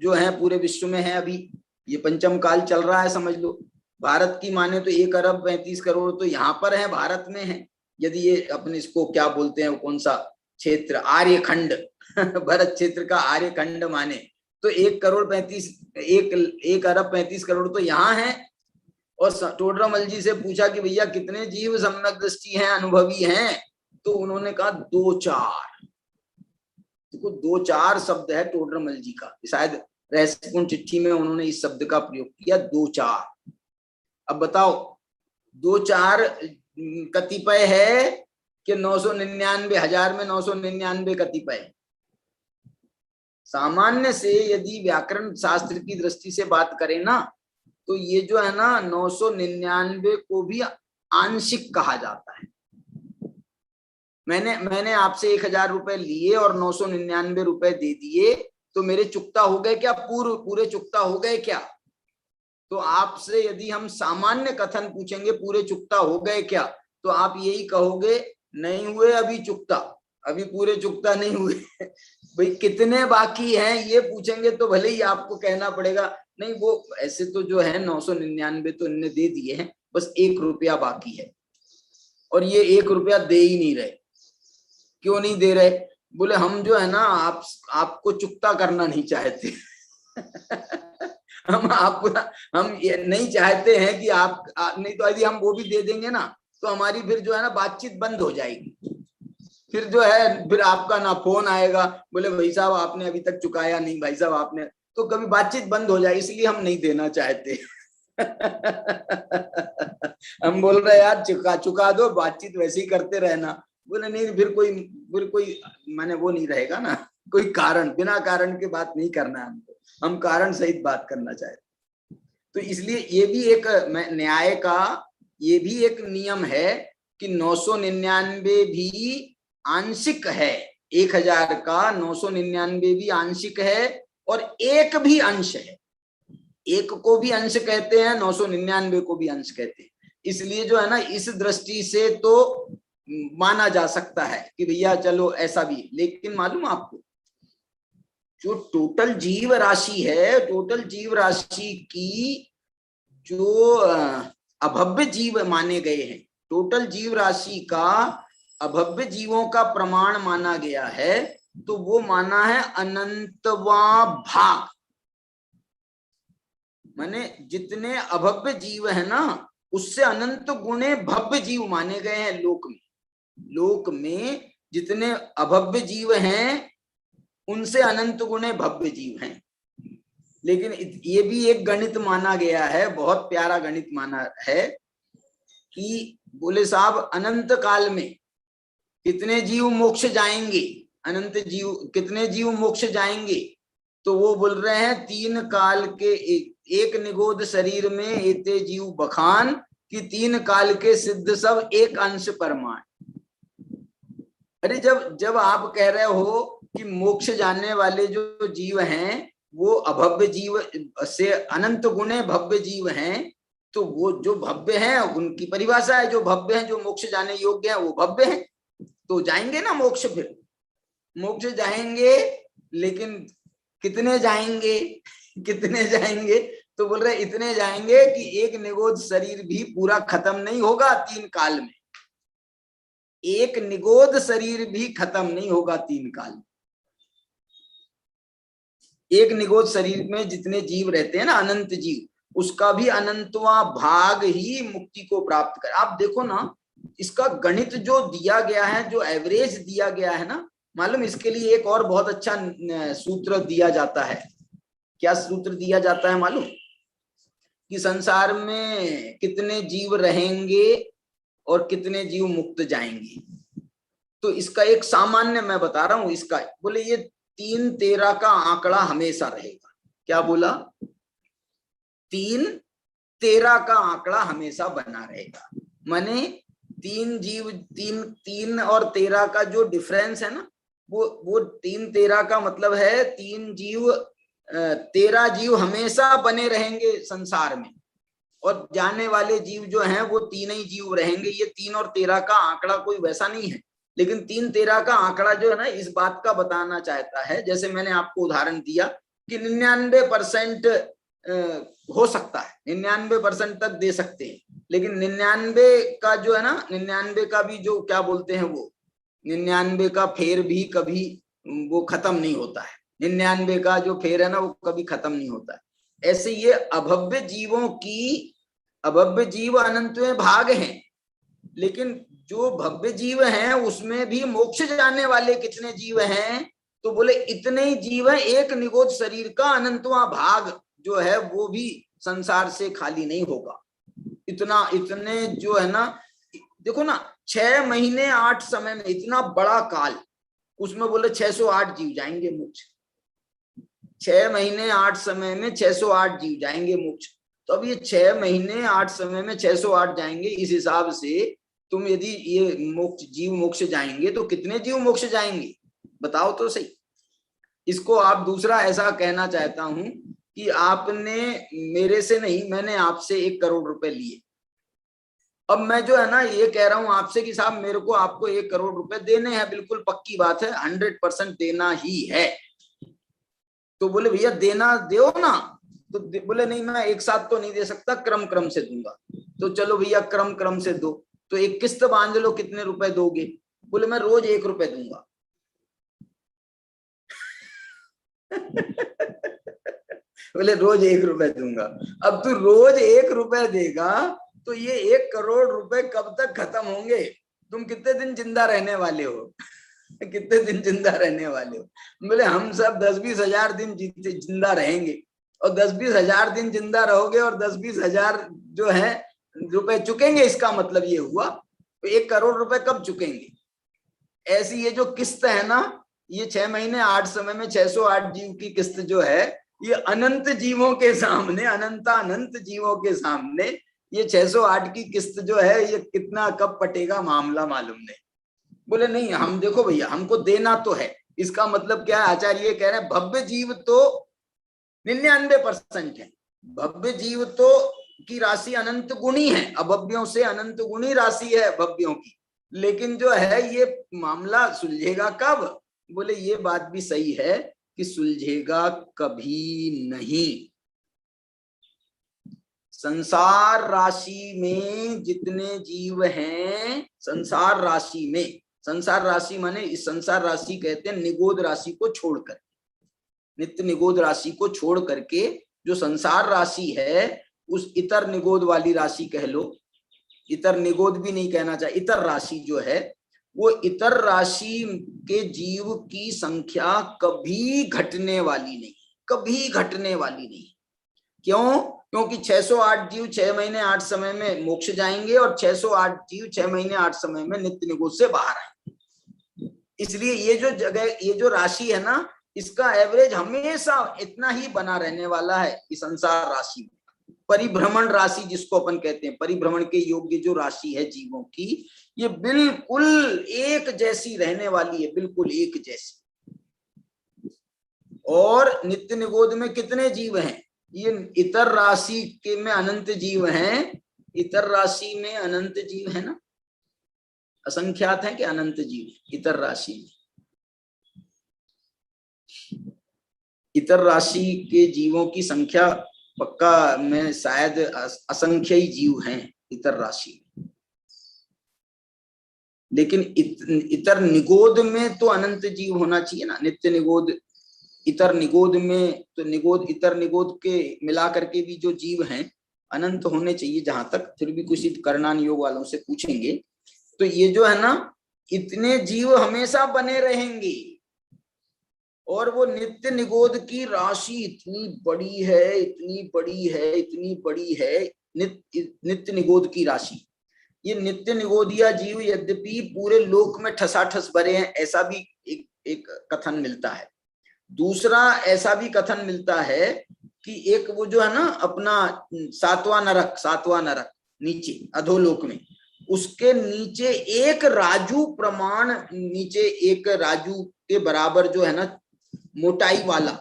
जो हैं पूरे विश्व में है। अभी ये पंचम काल चल रहा है, समझ लो। भारत की माने तो 1 अरब 35 करोड़ तो यहाँ पर है, भारत में है। यदि ये अपने इसको क्या बोलते हैं, कौन सा क्षेत्र, आर्यखंड भरत क्षेत्र का आर्यखंड माने तो 1 अरब 35 करोड़ तो यहाँ है। और टोडरमल जी से पूछा कि भैया कितने जीव सम्यक दृष्टि हैं, अनुभवी हैं, तो उन्होंने कहा 2-4। देखो 2-4 शब्द है टोडरमल जी का, शायद रहस्यपूर्ण चिट्ठी में उन्होंने इस शब्द का प्रयोग किया, 2-4। अब बताओ 2-4 कतिपय है कि 999 हजार में 999 कतिपय? सामान्य से यदि व्याकरण शास्त्र की दृष्टि से बात करें ना, तो ये जो है ना 999 को भी आंशिक कहा जाता है। मैंने आपसे 1000 रुपए लिए और 999 रुपए दे दिए, तो मेरे चुकता हो गए क्या? पूरे चुकता हो गए क्या? तो आपसे यदि हम सामान्य कथन पूछेंगे पूरे चुकता हो गए क्या, तो आप यही कहोगे नहीं हुए अभी चुकता, अभी पूरे चुकता नहीं हुए। भाई कितने बाकी हैं ये पूछेंगे तो भले ही आपको कहना पड़ेगा नहीं वो ऐसे तो जो है 999 तो इनने दे दिए हैं, बस 1 रुपया बाकी है। और ये 1 रुपया दे ही नहीं रहे। क्यों नहीं दे रहे? बोले हम जो है ना आपको चुकता करना नहीं चाहते। हम ये नहीं चाहते हैं कि आप नहीं तो यदि हम वो भी दे देंगे ना तो हमारी फिर जो है ना बातचीत बंद हो जाएगी। फिर जो है फिर आपका ना फोन आएगा, बोले भाई साहब आपने अभी तक चुकाया नहीं, भाई साहब आपने, तो कभी बातचीत बंद हो जाए, इसलिए हम नहीं देना चाहते। हम बोल रहे यार चुका दो, बातचीत वैसे ही करते रहना। बोले नहीं फिर कोई माने वो नहीं रहेगा ना, कोई कारण, बिना कारण के बात नहीं करना है हमको, हम कारण सहित बात करना चाहते। तो इसलिए ये भी एक न्याय का ये भी एक नियम है कि 999 भी आंशिक है। 1000 का 999 भी आंशिक है और 1 भी अंश है। 1 को भी अंश कहते हैं, 999 को भी अंश कहते हैं। इसलिए जो है ना इस दृष्टि से तो माना जा सकता है कि भैया चलो ऐसा भी। लेकिन मालूम आपको जो टोटल जीव राशि है, टोटल जीव राशि की जो अभव्य जीव माने गए हैं, टोटल जीव राशि का अभव्य जीवों का प्रमाण माना गया है, तो वो माना है अनंतवा भाग। माने जितने अभव्य जीव है ना उससे अनंत गुणे भव्य जीव माने गए हैं लोक में। लोक में जितने अभव्य जीव हैं उनसे अनंत गुणे भव्य जीव हैं। लेकिन ये भी एक गणित माना गया है, बहुत प्यारा गणित माना है कि बोले साहब अनंत काल में कितने जीव मोक्ष जाएंगे, अनंत जीव कितने जीव मोक्ष जाएंगे? तो वो बोल रहे हैं 3 काल के एक निगोद शरीर में एते जीव बखान कि 3 काल के सिद्ध सब एक अंश परमाण। अरे जब आप कह रहे हो कि मोक्ष जाने वाले जो जीव हैं वो अभव्य जीव से अनंत गुणे भव्य जीव हैं, तो वो जो भव्य हैं उनकी परिभाषा है, जो भव्य हैं जो मोक्ष जाने योग्य है वो भव्य हैं, तो जाएंगे ना मोक्ष। फिर मोक्ष जाएंगे, लेकिन कितने जाएंगे? कितने जाएंगे? तो बोल रहे इतने जाएंगे कि एक निगोद शरीर भी पूरा खत्म नहीं होगा 3 काल में। एक निगोद शरीर भी खत्म नहीं होगा 3 काल में। एक निगोद शरीर में जितने जीव रहते हैं ना, अनंत जीव, उसका भी अनंतवा भाग ही मुक्ति को प्राप्त कर। आप देखो ना इसका गणित जो दिया गया है, जो एवरेज दिया गया है ना, मालूम इसके लिए एक और बहुत अच्छा सूत्र दिया जाता है। क्या सूत्र दिया जाता है मालूम? कि संसार में कितने जीव रहेंगे और कितने जीव मुक्त जाएंगे। तो इसका एक सामान्य मैं बता रहा हूं इसका, बोले ये 3-13 का आंकड़ा हमेशा रहेगा। क्या बोला? 3-13 का आंकड़ा हमेशा बना रहेगा। माने 3 जीव 3 और 13 का जो डिफरेंस है ना, वो 3-13 का मतलब है 3 जीव 13 जीव हमेशा बने रहेंगे संसार में, और जाने वाले जीव जो हैं वो 3 ही जीव रहेंगे। ये 3 और 13 का आंकड़ा कोई वैसा नहीं है लेकिन 3-13 का आंकड़ा जो है ना इस बात का बताना चाहता है, जैसे मैंने आपको उदाहरण दिया कि 99% हो सकता है, 99% तक दे सकते हैं, लेकिन 99 का जो है ना, 99 का भी जो क्या बोलते हैं वो 99 का फेर भी कभी वो खत्म नहीं होता है, 99 का जो फेर है ना वो कभी खत्म नहीं होता है। ऐसे ये अभव्य जीवों की, अभव्य जीव अनंत में भाग हैं, लेकिन जो भव्य जीव हैं उसमें भी मोक्ष जाने वाले कितने जीव हैं, तो बोले इतने ही जीव हैं, एक निगोद शरीर का अनंतवां भाग जो है वो भी संसार से खाली नहीं होगा। इतना, इतने जो है ना, देखो ना 6 महीने 8 समय में इतना बड़ा काल, उसमें बोले 608 जीव जाएंगे मोक्ष, 6 महीने 8 समय में 608 जीव जाएंगे मोक्ष। तो अब ये 6 महीने 8 समय में 608 जाएंगे, इस हिसाब से तुम यदि ये मोक्ष जीव मोक्ष जाएंगे तो कितने जीव मोक्ष जाएंगे बताओ तो सही। इसको आप दूसरा ऐसा कहना चाहता हूं कि आपने मेरे से नहीं, मैंने आपसे 1 करोड़ रुपए लिए, अब मैं जो है ना ये कह रहा हूं आपसे कि साहब मेरे को आपको 1 करोड़ रुपए देने हैं, बिल्कुल पक्की बात है, 100% देना ही है। तो बोले भैया देना दो ना, तो बोले नहीं मैं एक साथ तो नहीं दे सकता, क्रम क्रम से दूंगा। तो चलो भैया क्रम क्रम से दो, तो एक किस्त बांध लो, कितने रुपए दोगे? बोले मैं रोज 1 रुपए दूंगा। बोले रोज 1 रुपए दूंगा। अब तू रोज 1 रुपए देगा तो ये 1 करोड़ रुपए कब तक खत्म होंगे? तुम कितने दिन जिंदा रहने वाले हो? कितने दिन जिंदा रहने वाले हो? बोले हम सब 10-20 हजार दिन जिंदा रहेंगे, और 10-20 हजार दिन जिंदा रहोगे और 10-20 हजार जो है रुपए चुकेंगे, इसका मतलब ये हुआ तो 1 करोड़ रुपए कब चुकेंगे? ऐसी ये जो किस्त है ना, ये 6 महीने 8 समय में 608 जीव की किस्त जो है, ये अनंत जीवों के सामने, अनंत जीवों के सामने ये 608 की किस्त जो है ये कितना कब पटेगा मामला मालूम नहीं। बोले नहीं हम देखो भैया हमको देना तो है, इसका मतलब क्या है? आचार्य ये कह रहे हैं भव्य जीव तो 99% है, भव्य जीव तो की राशि अनंत गुणी है, अभव्यों से अनंत गुणी राशि है भव्यों की, लेकिन जो है ये मामला सुलझेगा कब? बोले ये बात भी सही है कि सुलझेगा कभी नहीं। संसार राशि में जितने जीव हैं, संसार राशि में, संसार राशि माने इस संसार राशि कहते हैं निगोद राशि को छोड़कर, नित्य निगोद राशि को छोड़ करके जो संसार राशि है उस इतर निगोद वाली राशि कह लो, इतर निगोद भी नहीं कहना चाहिए, इतर राशि जो है वो इतर राशि के जीव की संख्या कभी घटने वाली नहीं, कभी घटने वाली नहीं। क्यों? क्योंकि 608 जीव 6 महीने 8 समय में मोक्ष जाएंगे और 608 जीव 6 महीने 8 समय में नित्य निगोद से बाहर आएंगे। इसलिए ये जो जगह, ये जो राशि है ना, इसका एवरेज हमेशा इतना ही बना रहने वाला है इस संसार राशि में। परिभ्रमण राशि जिसको अपन कहते हैं, परिभ्रमण के योग्य जो राशि है जीवों की, ये बिल्कुल एक जैसी रहने वाली है, बिल्कुल एक जैसी। और नित्य निगोद में कितने जीव हैं? ये इतर राशि के में अनंत जीव हैं, इतर राशि में अनंत जीव है ना, असंख्यात है कि अनंत जीव इतर राशि में। इतर राशि के जीवों की संख्या पक्का में शायद असंख्य ही जीव हैं इतर राशि में, लेकिन इतर निगोद में तो अनंत जीव होना चाहिए ना। नित्य निगोद, इतर निगोद में तो निगोद, इतर निगोद के मिला करके भी जो जीव हैं अनंत होने चाहिए जहां तक, फिर भी कुछ करणान योग वालों से पूछेंगे। तो ये जो है ना, इतने जीव हमेशा बने रहेंगे, और वो नित्य निगोद की राशि इतनी बड़ी है, इतनी बड़ी है, इतनी बड़ी है नित्य निगोद की राशि। ये नित्य निगोदिया जीव यद्यपि पूरे लोक में ठसाठस भरे हैं, ऐसा भी एक कथन मिलता है। दूसरा ऐसा भी कथन मिलता है कि एक वो जो है ना अपना 7वां नरक नीचे अधोलोक में, उसके नीचे एक राजू प्रमाण, नीचे एक राजू के बराबर जो है ना मोटाई वाला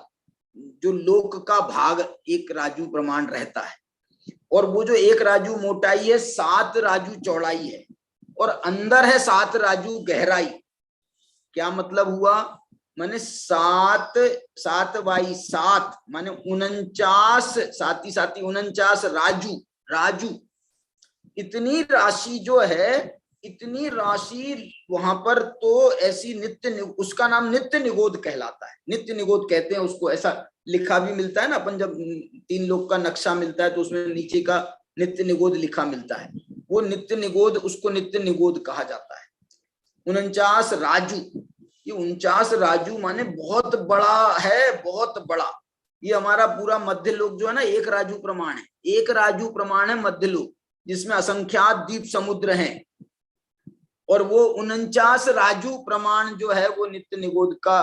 जो लोक का भाग एक राजू प्रमाण रहता है, और वो जो एक राजू मोटाई है 7 राजू चौड़ाई है, और अंदर है 7 राजू गहराई। क्या मतलब हुआ? माने 7 7 बाई 7 माने 49, साथी 49 राजू। राजू इतनी राशि जो है, इतनी राशि वहां पर तो ऐसी उसका नाम नित्य निगोद कहलाता है। नित्य निगोद कहते हैं उसको। ऐसा लिखा भी मिलता है ना, अपन जब 3 लोग का नक्शा मिलता है तो उसमें नीचे का नित्य निगोद लिखा मिलता है। वो नित्य निगोद, उसको नित्य निगोद कहा जाता है। 49 राजू, ये 49 राजू माने बहुत बड़ा है, बहुत बड़ा। ये हमारा पूरा मध्य लोक जो है ना, 1 राजू प्रमाण है। 1 राजू प्रमाण है मध्य लोक, जिसमें असंख्यात द्वीप समुद्र हैं। और वो 49 राजू प्रमाण जो है वो नित्य निगोद का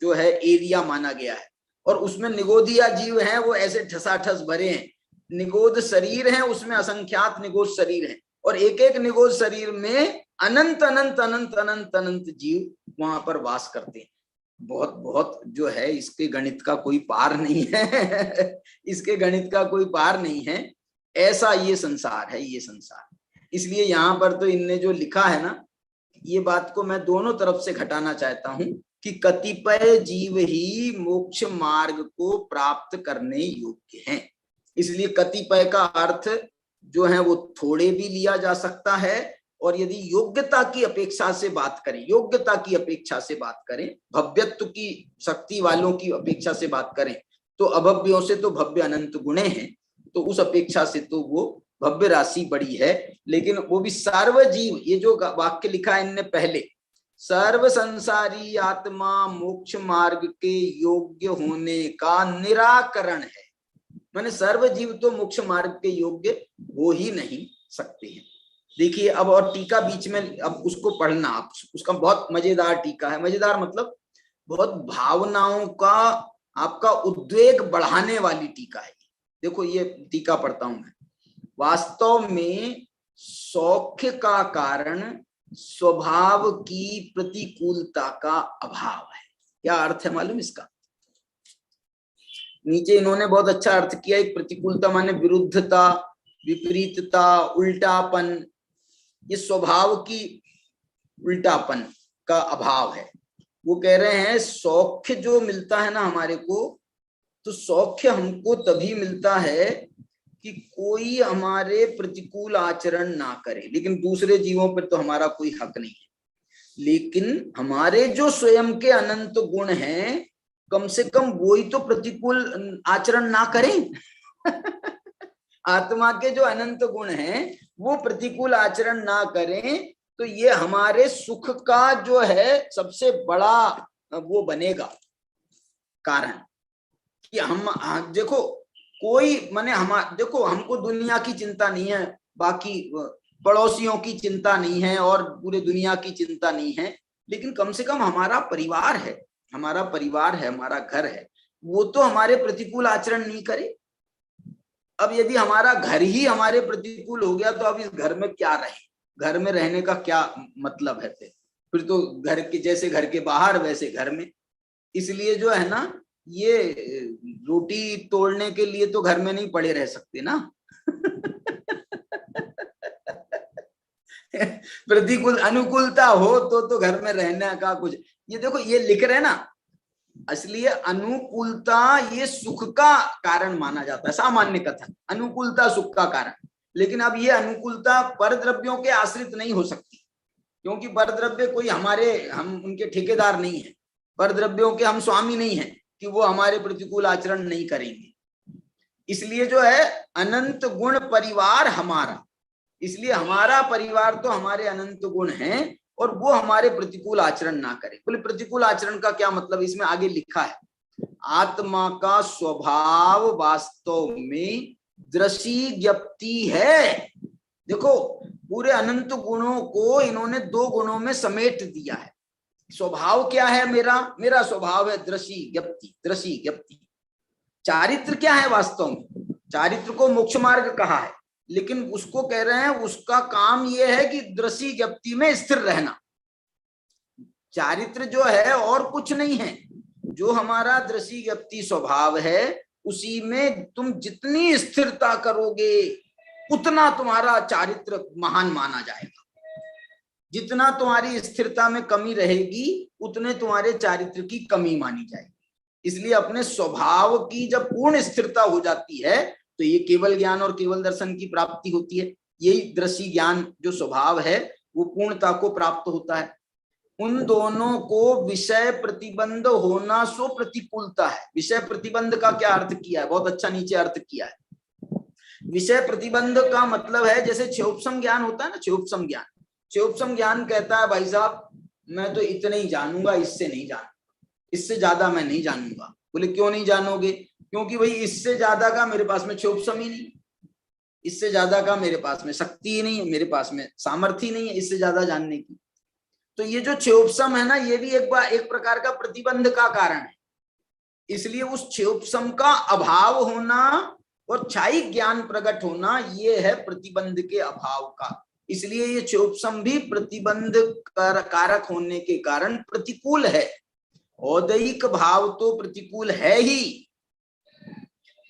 जो है एरिया माना गया है। और उसमें निगोदिया जीव हैं, वो ऐसे ठसाठस भरे हैं। निगोद शरीर हैं, उसमें असंख्यात निगोद शरीर हैं। और एक एक निगोद शरीर में अनंत अनंत अनंत अनंत अनंत जीव वहां पर वास करते हैं। बहुत बहुत जो है, इसके गणित का कोई पार नहीं है। इसके गणित का कोई पार नहीं है। ऐसा ये संसार है, ये संसार। इसलिए यहाँ पर तो इनने जो लिखा है ना, ये बात को मैं दोनों तरफ से घटाना चाहता हूं कि कतिपय जीव ही मोक्ष मार्ग को प्राप्त करने योग्य हैं। इसलिए कतिपय का अर्थ जो है वो थोड़े भी लिया जा सकता है। और यदि योग्यता की अपेक्षा से बात करें, योग्यता की अपेक्षा से बात करें, भव्यत्व की शक्ति वालों की अपेक्षा से बात करें, तो अभव्यों से तो भव्य अनंत गुणे हैं, तो उस अपेक्षा से तो वो भव्य राशि बड़ी है। लेकिन वो भी सर्वजीव, ये जो वाक्य लिखा है इनने पहले, सर्व संसारी आत्मा मोक्ष मार्ग के योग्य होने का निराकरण है। माने सर्वजीव तो मोक्ष मार्ग के योग्य हो ही नहीं सकते हैं। देखिए अब, और टीका बीच में, अब उसको पढ़ना आप, उसका बहुत मजेदार टीका है। मजेदार मतलब बहुत भावनाओं का, आपका उद्वेग बढ़ाने वाली टीका है। देखो ये टीका पढ़ता हूं मैं। वास्तव में सौख्य का कारण स्वभाव की प्रतिकूलता का अभाव है। क्या अर्थ है मालूम इसका? नीचे इन्होंने बहुत अच्छा अर्थ किया। एक प्रतिकूलता माने विरुद्धता, विपरीतता, उल्टापन। ये स्वभाव की उल्टापन का अभाव है। वो कह रहे हैं सौख्य जो मिलता है ना हमारे को, तो सौख्य हमको तभी मिलता है कि कोई हमारे प्रतिकूल आचरण ना करे। लेकिन दूसरे जीवों पर तो हमारा कोई हक नहीं है। लेकिन हमारे जो स्वयं के अनंत गुण हैं, कम से कम वही तो प्रतिकूल आचरण ना करें। आत्मा के जो अनंत गुण हैं वो प्रतिकूल आचरण ना करें, तो ये हमारे सुख का जो है सबसे बड़ा वो बनेगा कारण। कि हम देखो, कोई माने हम देखो, हमको दुनिया की चिंता नहीं है, बाकी पड़ोसियों की चिंता नहीं है, और पूरे दुनिया की चिंता नहीं है। लेकिन कम से कम हमारा परिवार है, हमारा परिवार है, हमारा घर है, वो तो हमारे प्रतिकूल आचरण नहीं करे। अब यदि हमारा घर ही हमारे प्रतिकूल हो गया, तो अब इस घर में क्या रहे? घर में रहने का क्या मतलब है? फिर तो घर के जैसे घर के बाहर वैसे घर में। इसलिए जो है ना, ये रोटी तोड़ने के लिए तो घर में नहीं पड़े रह सकते ना। प्रतिकूल अनुकूलता हो तो घर में रहने का कुछ। ये देखो ये लिख रहे ना, इसलिए अनुकूलता ये सुख का कारण माना जाता है। सामान्य कथन, अनुकूलता सुख का कारण। लेकिन अब ये अनुकूलता परद्रव्यों के आश्रित नहीं हो सकती, क्योंकि परद्रव्य कोई हम उनके ठेकेदार नहीं है। परद्रव्यों के हम स्वामी नहीं है कि वो हमारे प्रतिकूल आचरण नहीं करेंगे। इसलिए जो है अनंत गुण परिवार हमारा, इसलिए हमारा परिवार तो हमारे अनंत गुण हैं, और वो हमारे प्रतिकूल आचरण ना करे। बोले प्रतिकूल आचरण का क्या मतलब? इसमें आगे लिखा है, आत्मा का स्वभाव वास्तव में दृशी ज्ञप्ति है। देखो पूरे अनंत गुणों को इन्होंने 2 गुणों में समेट दिया है। स्वभाव क्या है? मेरा स्वभाव है दृशी ज्ञप्ति। दृशी ज्ञप्ति। चारित्र क्या है वास्तव में? चारित्र को मोक्ष मार्ग कहा है, लेकिन उसको कह रहे हैं उसका काम ये है कि दृशी ज्ञप्ति में स्थिर रहना। चारित्र जो है और कुछ नहीं है, जो हमारा दृशी ज्ञप्ति स्वभाव है, उसी में तुम जितनी स्थिरता करोगे उतना तुम्हारा चारित्र महान माना जाएगा। जितना तुम्हारी स्थिरता में कमी रहेगी उतने तुम्हारे चारित्र की कमी मानी जाएगी। इसलिए अपने स्वभाव की जब पूर्ण स्थिरता हो जाती है तो ये केवल ज्ञान और केवल दर्शन की प्राप्ति होती है। यही दृश्य ज्ञान जो स्वभाव है वो पूर्णता को प्राप्त होता है। उन दोनों को विषय प्रतिबंध होना सो प्रतिकूलता है। विषय प्रतिबंध का क्या अर्थ किया है, बहुत अच्छा नीचे अर्थ किया है। विषय प्रतिबंध का मतलब है जैसे क्षोभसम ज्ञान होता है ना, क्षोभसम ज्ञान। क्षोभसम ज्ञान कहता है भाई साहब मैं तो इतने ही जानूंगा, इससे नहीं जानूंगा, इससे ज्यादा मैं नहीं जानूंगा। बोले क्यों नहीं जानोगे? क्योंकि भाई इससे ज्यादा का मेरे पास में क्षोभसम ही नहीं, इससे ज्यादा का मेरे पास में शक्ति ही नहीं है, मेरे पास में सामर्थ्य नहीं है इससे ज्यादा जानने की। तो ये जो क्षोभसम है ना, ये भी एक प्रकार का प्रतिबंध का कारण है। इसलिए उस क्षोभसम का अभाव होना और क्षायिक ज्ञान प्रकट होना ये है प्रतिबंध के अभाव का। इसलिए ये क्षोभसम भी प्रतिबंध कारक होने के कारण प्रतिकूल है। औदैहिक भाव तो प्रतिकूल है ही,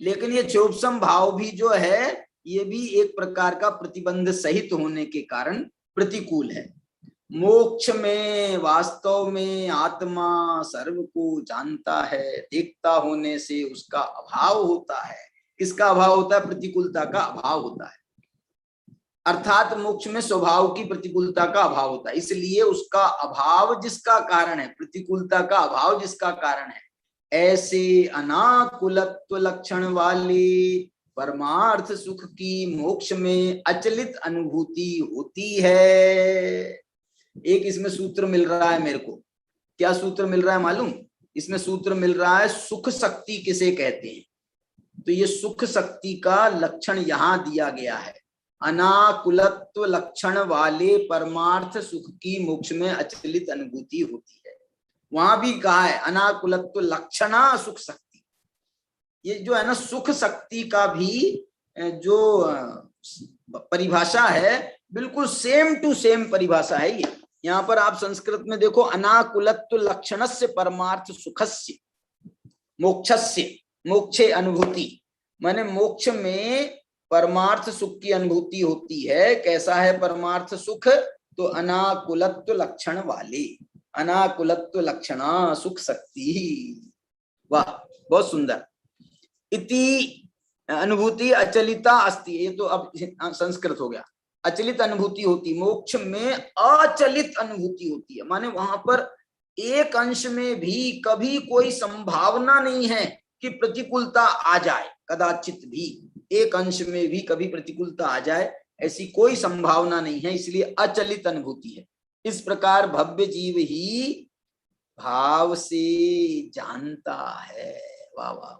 लेकिन ये क्षोभसम भाव भी जो है ये भी एक प्रकार का प्रतिबंध सहित होने के कारण प्रतिकूल है। मोक्ष में वास्तव में आत्मा सर्व को जानता है, देखता होने से उसका अभाव होता है। किसका अभाव होता है? प्रतिकूलता का अभाव होता है। अर्थात मोक्ष में स्वभाव की प्रतिकूलता का अभाव होता है। इसलिए उसका अभाव जिसका कारण है, प्रतिकूलता का अभाव जिसका कारण है, ऐसे अनाकुलत्व लक्षण वाले परमार्थ सुख की मोक्ष में अचलित अनुभूति होती है। एक इसमें सूत्र मिल रहा है मेरे को। क्या सूत्र मिल रहा है मालूम? इसमें सूत्र मिल रहा है सुख शक्ति किसे कहते हैं। तो ये सुख शक्ति का लक्षण यहां दिया गया है। अनाकुलत्व लक्षण वाले परमार्थ सुख की मोक्ष में अचलित अनुभूति होती है। वहां भी कहा है अनाकुलत्व लक्षणा सुख शक्ति। ये जो है ना सुख शक्ति का भी जो परिभाषा है बिल्कुल सेम टू सेम परिभाषा है ये। यहाँ पर आप संस्कृत में देखो, अनाकुलत्व लक्षणस्य परमार्थ सुखस्य मोक्षस्य, मोक्षे अनुभूति, माने मोक्ष में परमार्थ सुख की अनुभूति होती है। कैसा है परमार्थ सुख? तो अनाकुलत्व लक्षण वाले, अनाकुलत्व लक्षणा सुख शक्ति। वाह, बहुत सुंदर। इति अनुभूति अचलिता अस्ति, ये तो अब संस्कृत हो गया। अचलित अनुभूति होती, मोक्ष में अचलित अनुभूति होती है। माने वहां पर एक अंश में भी कभी कोई संभावना नहीं है कि प्रतिकूलता आ जाए, कदाचित भी एक अंश में भी कभी प्रतिकूलता आ जाए, ऐसी कोई संभावना नहीं है। इसलिए अचलित अनुभूति है। इस प्रकार भव्य जीव ही भाव से जानता है। वाह वाह,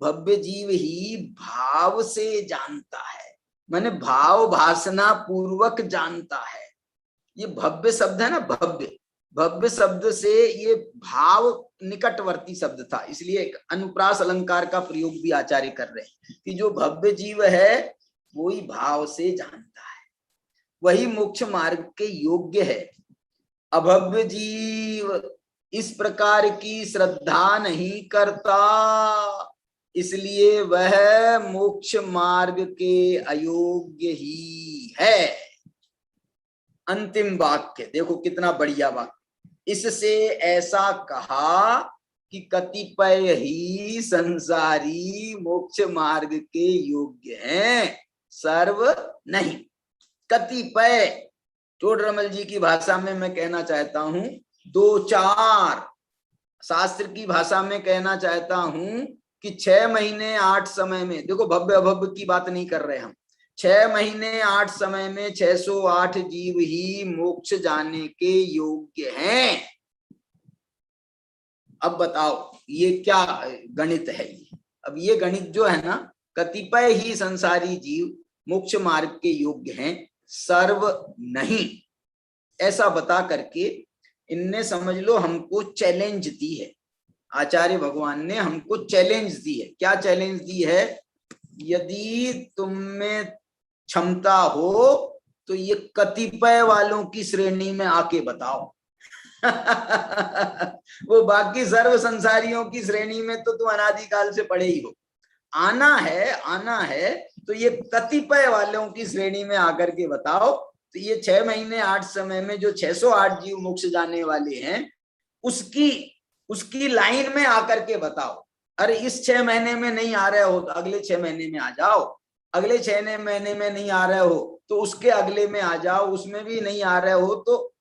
भव्य जीव ही भाव से जानता है, माने भाव भासना पूर्वक जानता है। ये भव्य शब्द है ना, भव्य, भव्य शब्द से ये भाव निकटवर्ती शब्द था, इसलिए एक अनुप्रास अलंकार का प्रयोग भी आचार्य कर रहे हैं कि जो भव्य जीव है वही भाव से जानता है, वही मोक्ष मार्ग के योग्य है। अभव्य जीव इस प्रकार की श्रद्धा नहीं करता, इसलिए वह मोक्ष मार्ग के अयोग्य ही है। अंतिम वाक्य देखो कितना बढ़िया वाक्य। इससे ऐसा कहा कि कतिपय ही संसारी मोक्ष मार्ग के योग्य हैं, सर्व नहीं। कतिपय, टोडरमल जी की भाषा में मैं कहना चाहता हूं, दो चार। शास्त्र की भाषा में कहना चाहता हूं कि 6 महीने 8 समय में, देखो भव्य अभव्य की बात नहीं कर रहे हम, 6 महीने 8 समय में 608 जीव ही मोक्ष जाने के योग्य हैं। अब बताओ ये क्या गणित है ये? अब ये गणित जो है ना, कतिपय ही संसारी जीव मोक्ष मार्ग के योग्य हैं, सर्व नहीं, ऐसा बता करके इनने समझ लो हमको चैलेंज दी है। आचार्य भगवान ने हमको चैलेंज दी है। क्या चैलेंज दी है? यदि तुम में क्षमता हो तो ये कतिपय वालों की श्रेणी में आके बताओ। वो बाकी सर्व संसारियों की श्रेणी में तो तुम अनादिकाल से पड़े ही हो। आना है तो ये कतिपय वालों की श्रेणी में आकर के बताओ, तो ये 6 महीने 8 समय में जो 608 जीव मोक्ष जाने वाले हैं, उसकी लाइन में आकर के बताओ। अरे इस 6 महीने में नहीं आ रहे हो तो अगले 6 महीने में आ जाओ, अगले 6 महीने में नहीं आ रहे हो तो उसके अगले में आ जाओ, उसमें भी नहीं आ रहे हो तो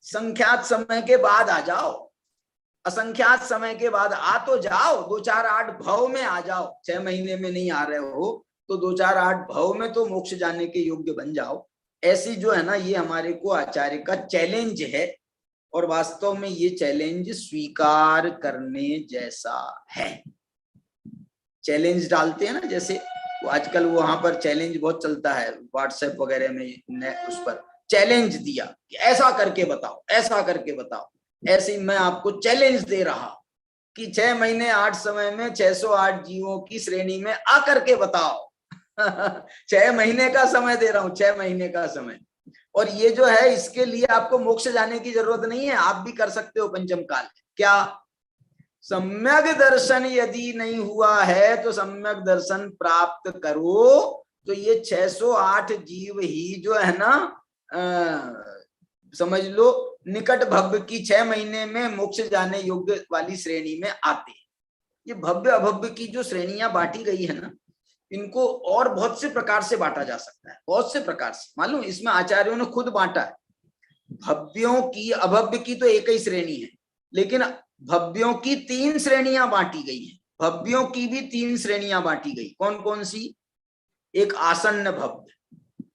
संख्यात समय के बाद आ जाओ, असंख्यात समय के बाद आ तो जाओ, 2 4 8 भव में आ जाओ। 6 महीने में नहीं आ रहे हो तो 2 4 8 भव में तो मोक्ष जाने के योग्य बन जाओ। ऐसी जो है ना, ये हमारे को आचार्य का चैलेंज है, और वास्तव में ये चैलेंज स्वीकार करने जैसा है। चैलेंज डालते हैं ना, जैसे वो आजकल वहां पर चैलेंज बहुत चलता है व्हाट्सएप वगैरह में, उस पर चैलेंज दिया कि ऐसा करके बताओ, ऐसा करके बताओ। ऐसे ही मैं आपको चैलेंज दे रहा कि 6 महीने 8 समय में 608 जीवों की श्रेणी में आकर के बताओ। 6 महीने का समय दे रहा हूं, 6 महीने का समय। और ये जो है, इसके लिए आपको मोक्ष जाने की जरूरत नहीं है, आप भी कर सकते हो पंचम काल। क्या सम्यक दर्शन यदि नहीं हुआ है तो सम्यक दर्शन प्राप्त करो। तो ये 608 जीव ही जो है ना, समझ लो निकट भव्य की 6 महीने में मोक्ष जाने योग्य वाली श्रेणी में आते। ये भव्य अभव्य की जो श्रेणियां बांटी गई है ना, इनको और बहुत से प्रकार से बांटा जा सकता है, बहुत से प्रकार से। मालूम, इसमें आचार्यों ने खुद बांटा है। भव्यों की अभव्य की तो एक ही श्रेणी है, लेकिन भव्यों की 3 श्रेणियां बांटी गई हैं। भव्यों की भी 3 श्रेणियां बांटी गई। कौन कौन सी? एक आसन्न भव्य,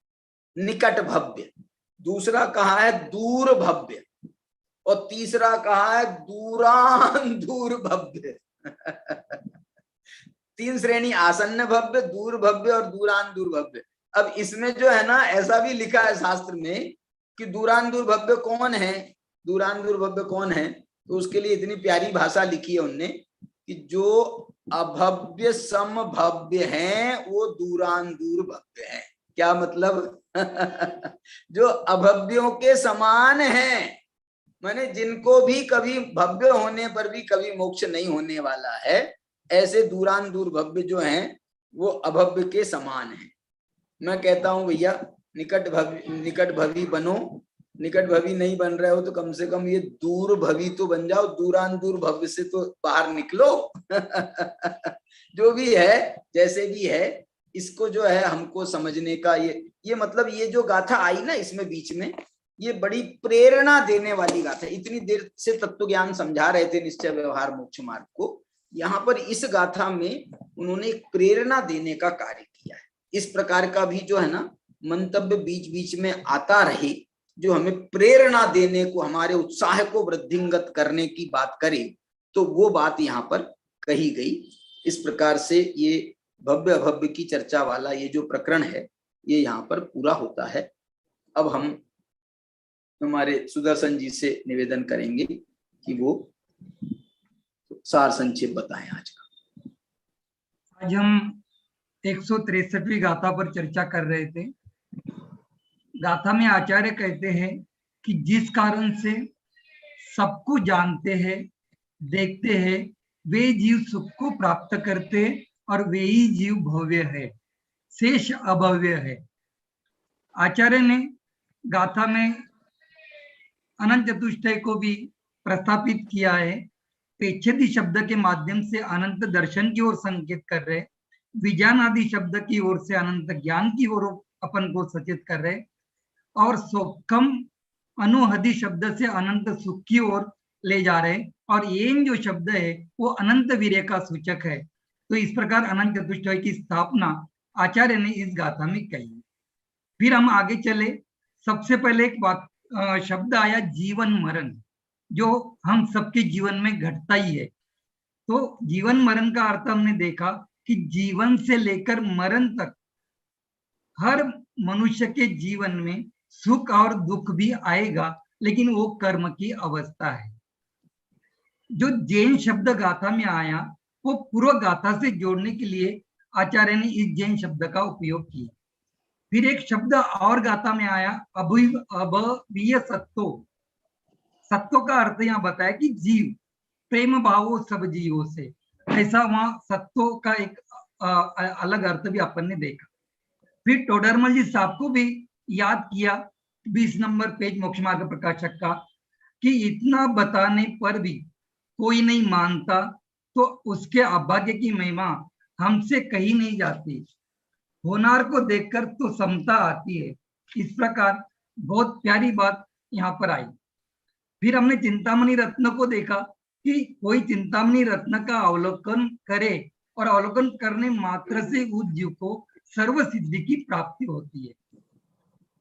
निकट भव्य, दूसरा कहा है दूर भव्य, और तीसरा कहा है दूरान दूर भव्य। 3 श्रेणी, आसन्न भव्य, दूर भव्य और दूरान दूर भव्य। अब इसमें जो है ना, ऐसा भी लिखा है शास्त्र में कि दूरान दूर भव्य कौन है, दूरान दूर भव्य कौन है। तो उसके लिए इतनी प्यारी भाषा लिखी है उनने कि जो अभव्य समभव्य हैं वो दूरान दूर भव्य हैं। क्या मतलब? जो अभव्यों के समान हैं, माने जिनको भी कभी भव्य होने पर भी कभी मोक्ष नहीं होने वाला है, ऐसे दूरान दूर भव्य जो हैं वो अभव्य के समान हैं। मैं कहता हूं भैया, निकट भवी बनो। निकट भवी नहीं बन रहे हो तो कम से कम ये दूर भवी तो बन जाओ, दूरान दूर भव्य से तो बाहर निकलो। जो भी है, जैसे भी है, इसको जो है हमको समझने का ये मतलब, ये जो गाथा आई ना इसमें बीच में, ये बड़ी प्रेरणा देने वाली गाथा। इतनी देर से तत्व ज्ञान समझा रहे थे, निश्चय व्यवहार मोक्ष मार्ग को, यहाँ पर इस गाथा में उन्होंने एक प्रेरणा देने का कार्य किया है। इस प्रकार का भी जो है ना मंतव्य बीच बीच में आता रहे, जो हमें प्रेरणा देने को, हमारे उत्साह को वृद्धिंगत करने की बात करे, तो वो बात यहाँ पर कही गई। इस प्रकार से ये भव्य अभव्य की चर्चा वाला ये जो प्रकरण है, ये यहाँ पर पूरा होता है। अब हम हमारे सुदर्शन जी से निवेदन करेंगे कि वो सार संक्षेप बताएं आज का। आज हम 163वीं गाथा पर चर्चा कर रहे थे। गाथा में आचार्य कहते हैं कि जिस कारण से सबको जानते हैं, देखते हैं, वे जीव सुख को प्राप्त करते और वे ही जीव भव्य है, शेष अभव्य है। आचार्य ने गाथा में अनंत चतुष्टय को भी प्रस्थापित किया है। पेच्छेदी शब्द के माध्यम से अनंत दर्शन की ओर संकेत कर रहे, विज्ञान आदि शब्द की ओर से अनंत ज्ञान की ओर अपन को सचेत कर रहे, और सोखम अनुहदि शब्द से अनंत सुख की ओर ले जा रहे, और येन जो शब्द है वो अनंत वीर्य का सूचक है। तो इस प्रकार अनंत चतुष्टय की स्थापना आचार्य ने इस गाथा में कही। फिर हम आगे चले। सबसे पहले एक शब्द आया जीवन मरण, जो हम सबके जीवन में घटता ही है। तो जीवन मरण का अर्थ हमने देखा कि जीवन से लेकर मरण तक हर मनुष्य के जीवन में सुख और दुख भी आएगा, लेकिन वो कर्म की अवस्था है। जो जैन शब्द गाथा में आया वो पूर्व गाथा से जोड़ने के लिए आचार्य ने इस जैन शब्द का उपयोग किया। फिर एक शब्द और गाथा में आया अभवीय सत्तो। सत्तो का अर्थ यहाँ बताया कि जीव, प्रेम भाव सब जीवों से, ऐसा वहां सत्तो का एक अलग अर्थ भी अपन ने देखा। फिर टोडरमल जी साहब को भी याद किया 20 नंबर पेज मोक्ष मार्ग प्रकाशक का कि इतना बताने पर भी कोई नहीं मानता तो उसके अभाग्य की महिमा हमसे कही नहीं जाती। होनार को देखकर तो समता आती है। इस प्रकार बहुत प्यारी बात यहाँ पर आई। फिर हमने चिंतामणि रत्न को देखा कि कोई चिंतामणि रत्न का अवलोकन करे और अवलोकन करने मात्र से उस जीव को सर्व सिद्धि की प्राप्ति होती है।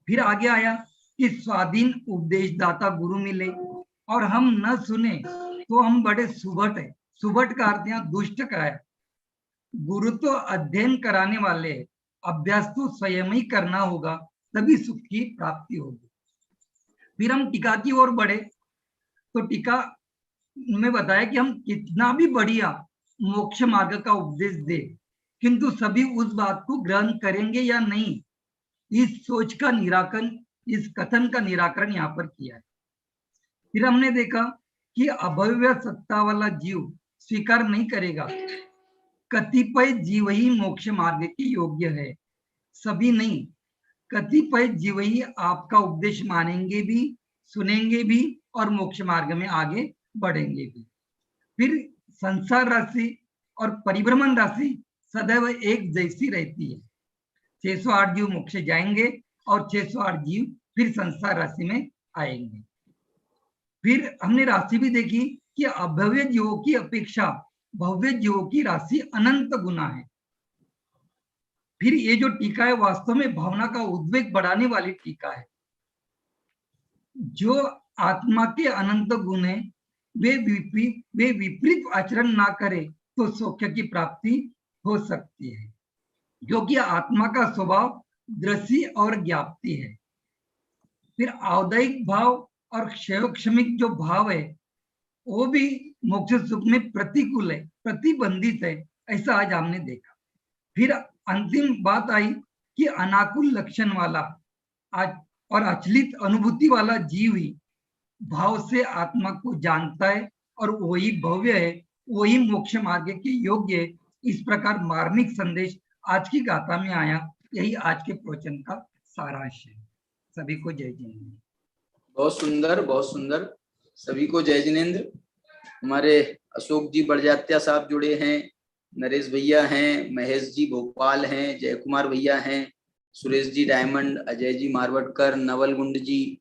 फिर आगे आया कि स्वाधीन उपदेशदाता गुरु मिले और हम न सुने तो हम बड़े सुभट है। सुभट का अर्थ यहाँ दुष्ट का है। गुरु तो अध्ययन कराने वाले है, अभ्यास तो स्वयं ही करना होगा, तभी सुख की प्राप्ति होगी। फिर हम टीका की ओर बढ़े तो टीका में बताया कि हम कितना भी बढ़िया मोक्ष मार्ग का उपदेश दे, किंतु सभी उस बात को ग्रहण करेंगे या नहीं, इस सोच का निराकरण, इस कथन का निराकरण यहाँ पर किया है। फिर हमने देखा कि अभव्य सत्ता वाला जीव स्वीकार नहीं करेगा। कतिपय जीव ही मोक्ष मार्ग के योग्य है, सभी नहीं। कतिपय जीव ही आपका उपदेश मानेंगे भी, सुनेंगे भी और मोक्ष मार्ग में आगे बढ़ेंगे भी। फिर संसार राशि और परिभ्रमण राशि सदैव एक जैसी रहती है। 608 जीव मोक्ष जाएंगे और 608 जीव फिर संसार राशि में आएंगे। फिर हमने राशि भी देखी कि अभव्य जीवों की अपेक्षा भव्य जीवों की राशि अनंत गुना है। फिर ये जो टीका है वास्तव में भावना का उद्वेग बढ़ाने वाली टीका है। जो आत्मा के अनंत गुण है वे विपरीत आचरण ना करे तो सौख्य की प्राप्ति हो सकती है, क्योंकि आत्मा का स्वभाव दृश्य और ज्ञाप्ति है। फिर आवदायिक भाव और क्षमिक जो भाव है वो भी मोक्ष सुख में प्रतिकूल है, प्रतिबंधित है, ऐसा आज हमने देखा। फिर अंतिम बात आई कि अनाकुल लक्षण वाला और अचलित अनुभूति वाला जीव ही भाव से आत्मा को जानता है और वही भव्य है, वही मोक्ष मार्ग के योग्य है। इस प्रकार मार्मिक संदेश आज की गाथा में आया। यही आज के प्रवचन का सारांश है। सभी को जय जिनेंद्र। बहुत सुंदर, बहुत सुंदर। सभी को जय जिनेंद्र। हमारे अशोक जी बड़जात्या साहब जुड़े हैं, नरेश भैया हैं, महेश जी भोपाल हैं, जय कुमार भैया हैं, सुरेश जी डायमंड, अजय जी मारवटकर, नवल गुंड जी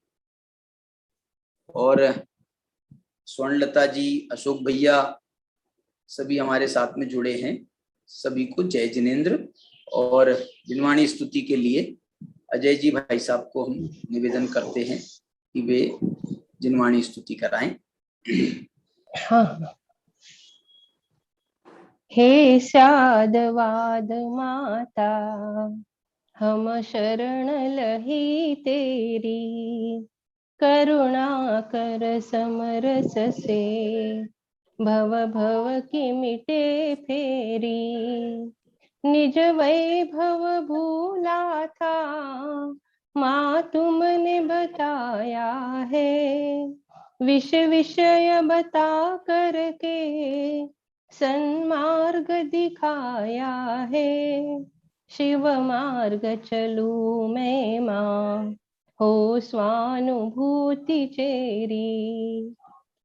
और स्वर्णलता जी, अशोक भैया, सभी हमारे साथ में जुड़े हैं। सभी को जय जिनेंद्र। और जिनवाणी स्तुति के लिए अजय जी भाई साहब को हम निवेदन करते हैं कि वे जिनवाणी स्तुति कराएं। हाँ। हे साधवाद माता हम शरण लही तेरी, करुणा कर समरस से भव भव की मिटे फेरी। निज वैभव भूला था माँ तुमने बताया है, विषय बता करके सन्मार्ग दिखाया है। शिव मार्ग चलूं मैं माँ हो स्वानुभूति चेरी।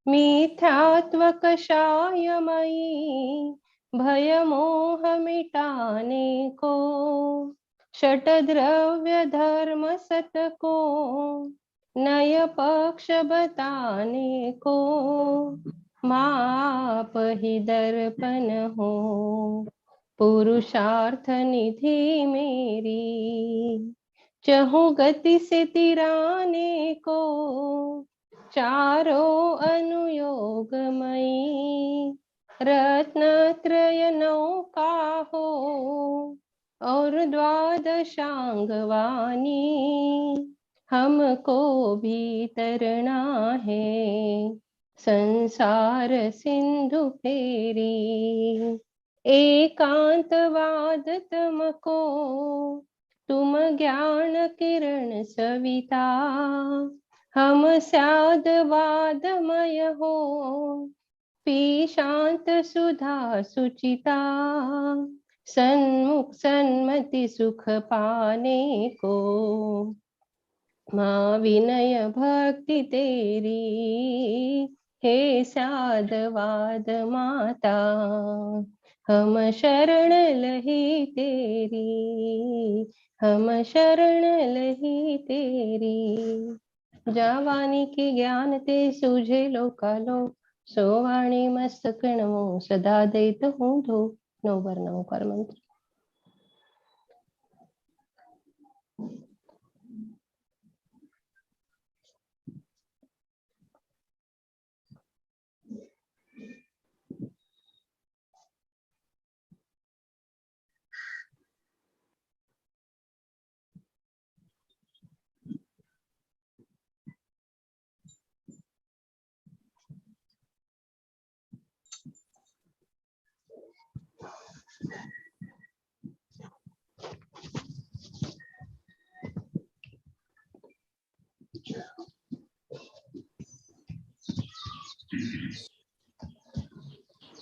मिथ्यात्व कषायमयी भय मोह मिटाने को, षट द्रव्य धर्म सत को नय पक्ष बताने को। माप ही दर्पण हो पुरुषार्थ निधि मेरी, चहु गति से तिराने को चारों अनुयोगमयी। रत्नत्रय नौका हो और द्वादशांग वाणी, हमको भी तरना है संसार सिंधु फेरी। एकांतवाद तुमको तुम ज्ञान किरण सविता, हम साधवादमय हो पी शांत सुधा सुचिता। सन्मुख सन्मति सुख पाने को माँ विनय भक्ति तेरी, हे साधवाद माता, हम शरण लही तेरी, हम शरण लही तेरी। जावानी की ज्ञान ते सूझे लोकालो, सोवाणी मस्तक नमो सदा देत हूँ धो। 9 बार नमोकार मंत्र।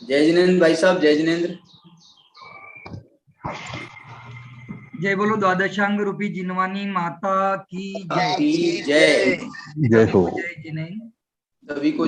जय जिनेन्द्र भाई साहब, जय जिनेन्द्र। जय बोलो द्वादशांग रूपी जिनवानी माता की जय। की जय। जय हो। जय जिनेन्द्र। सभी को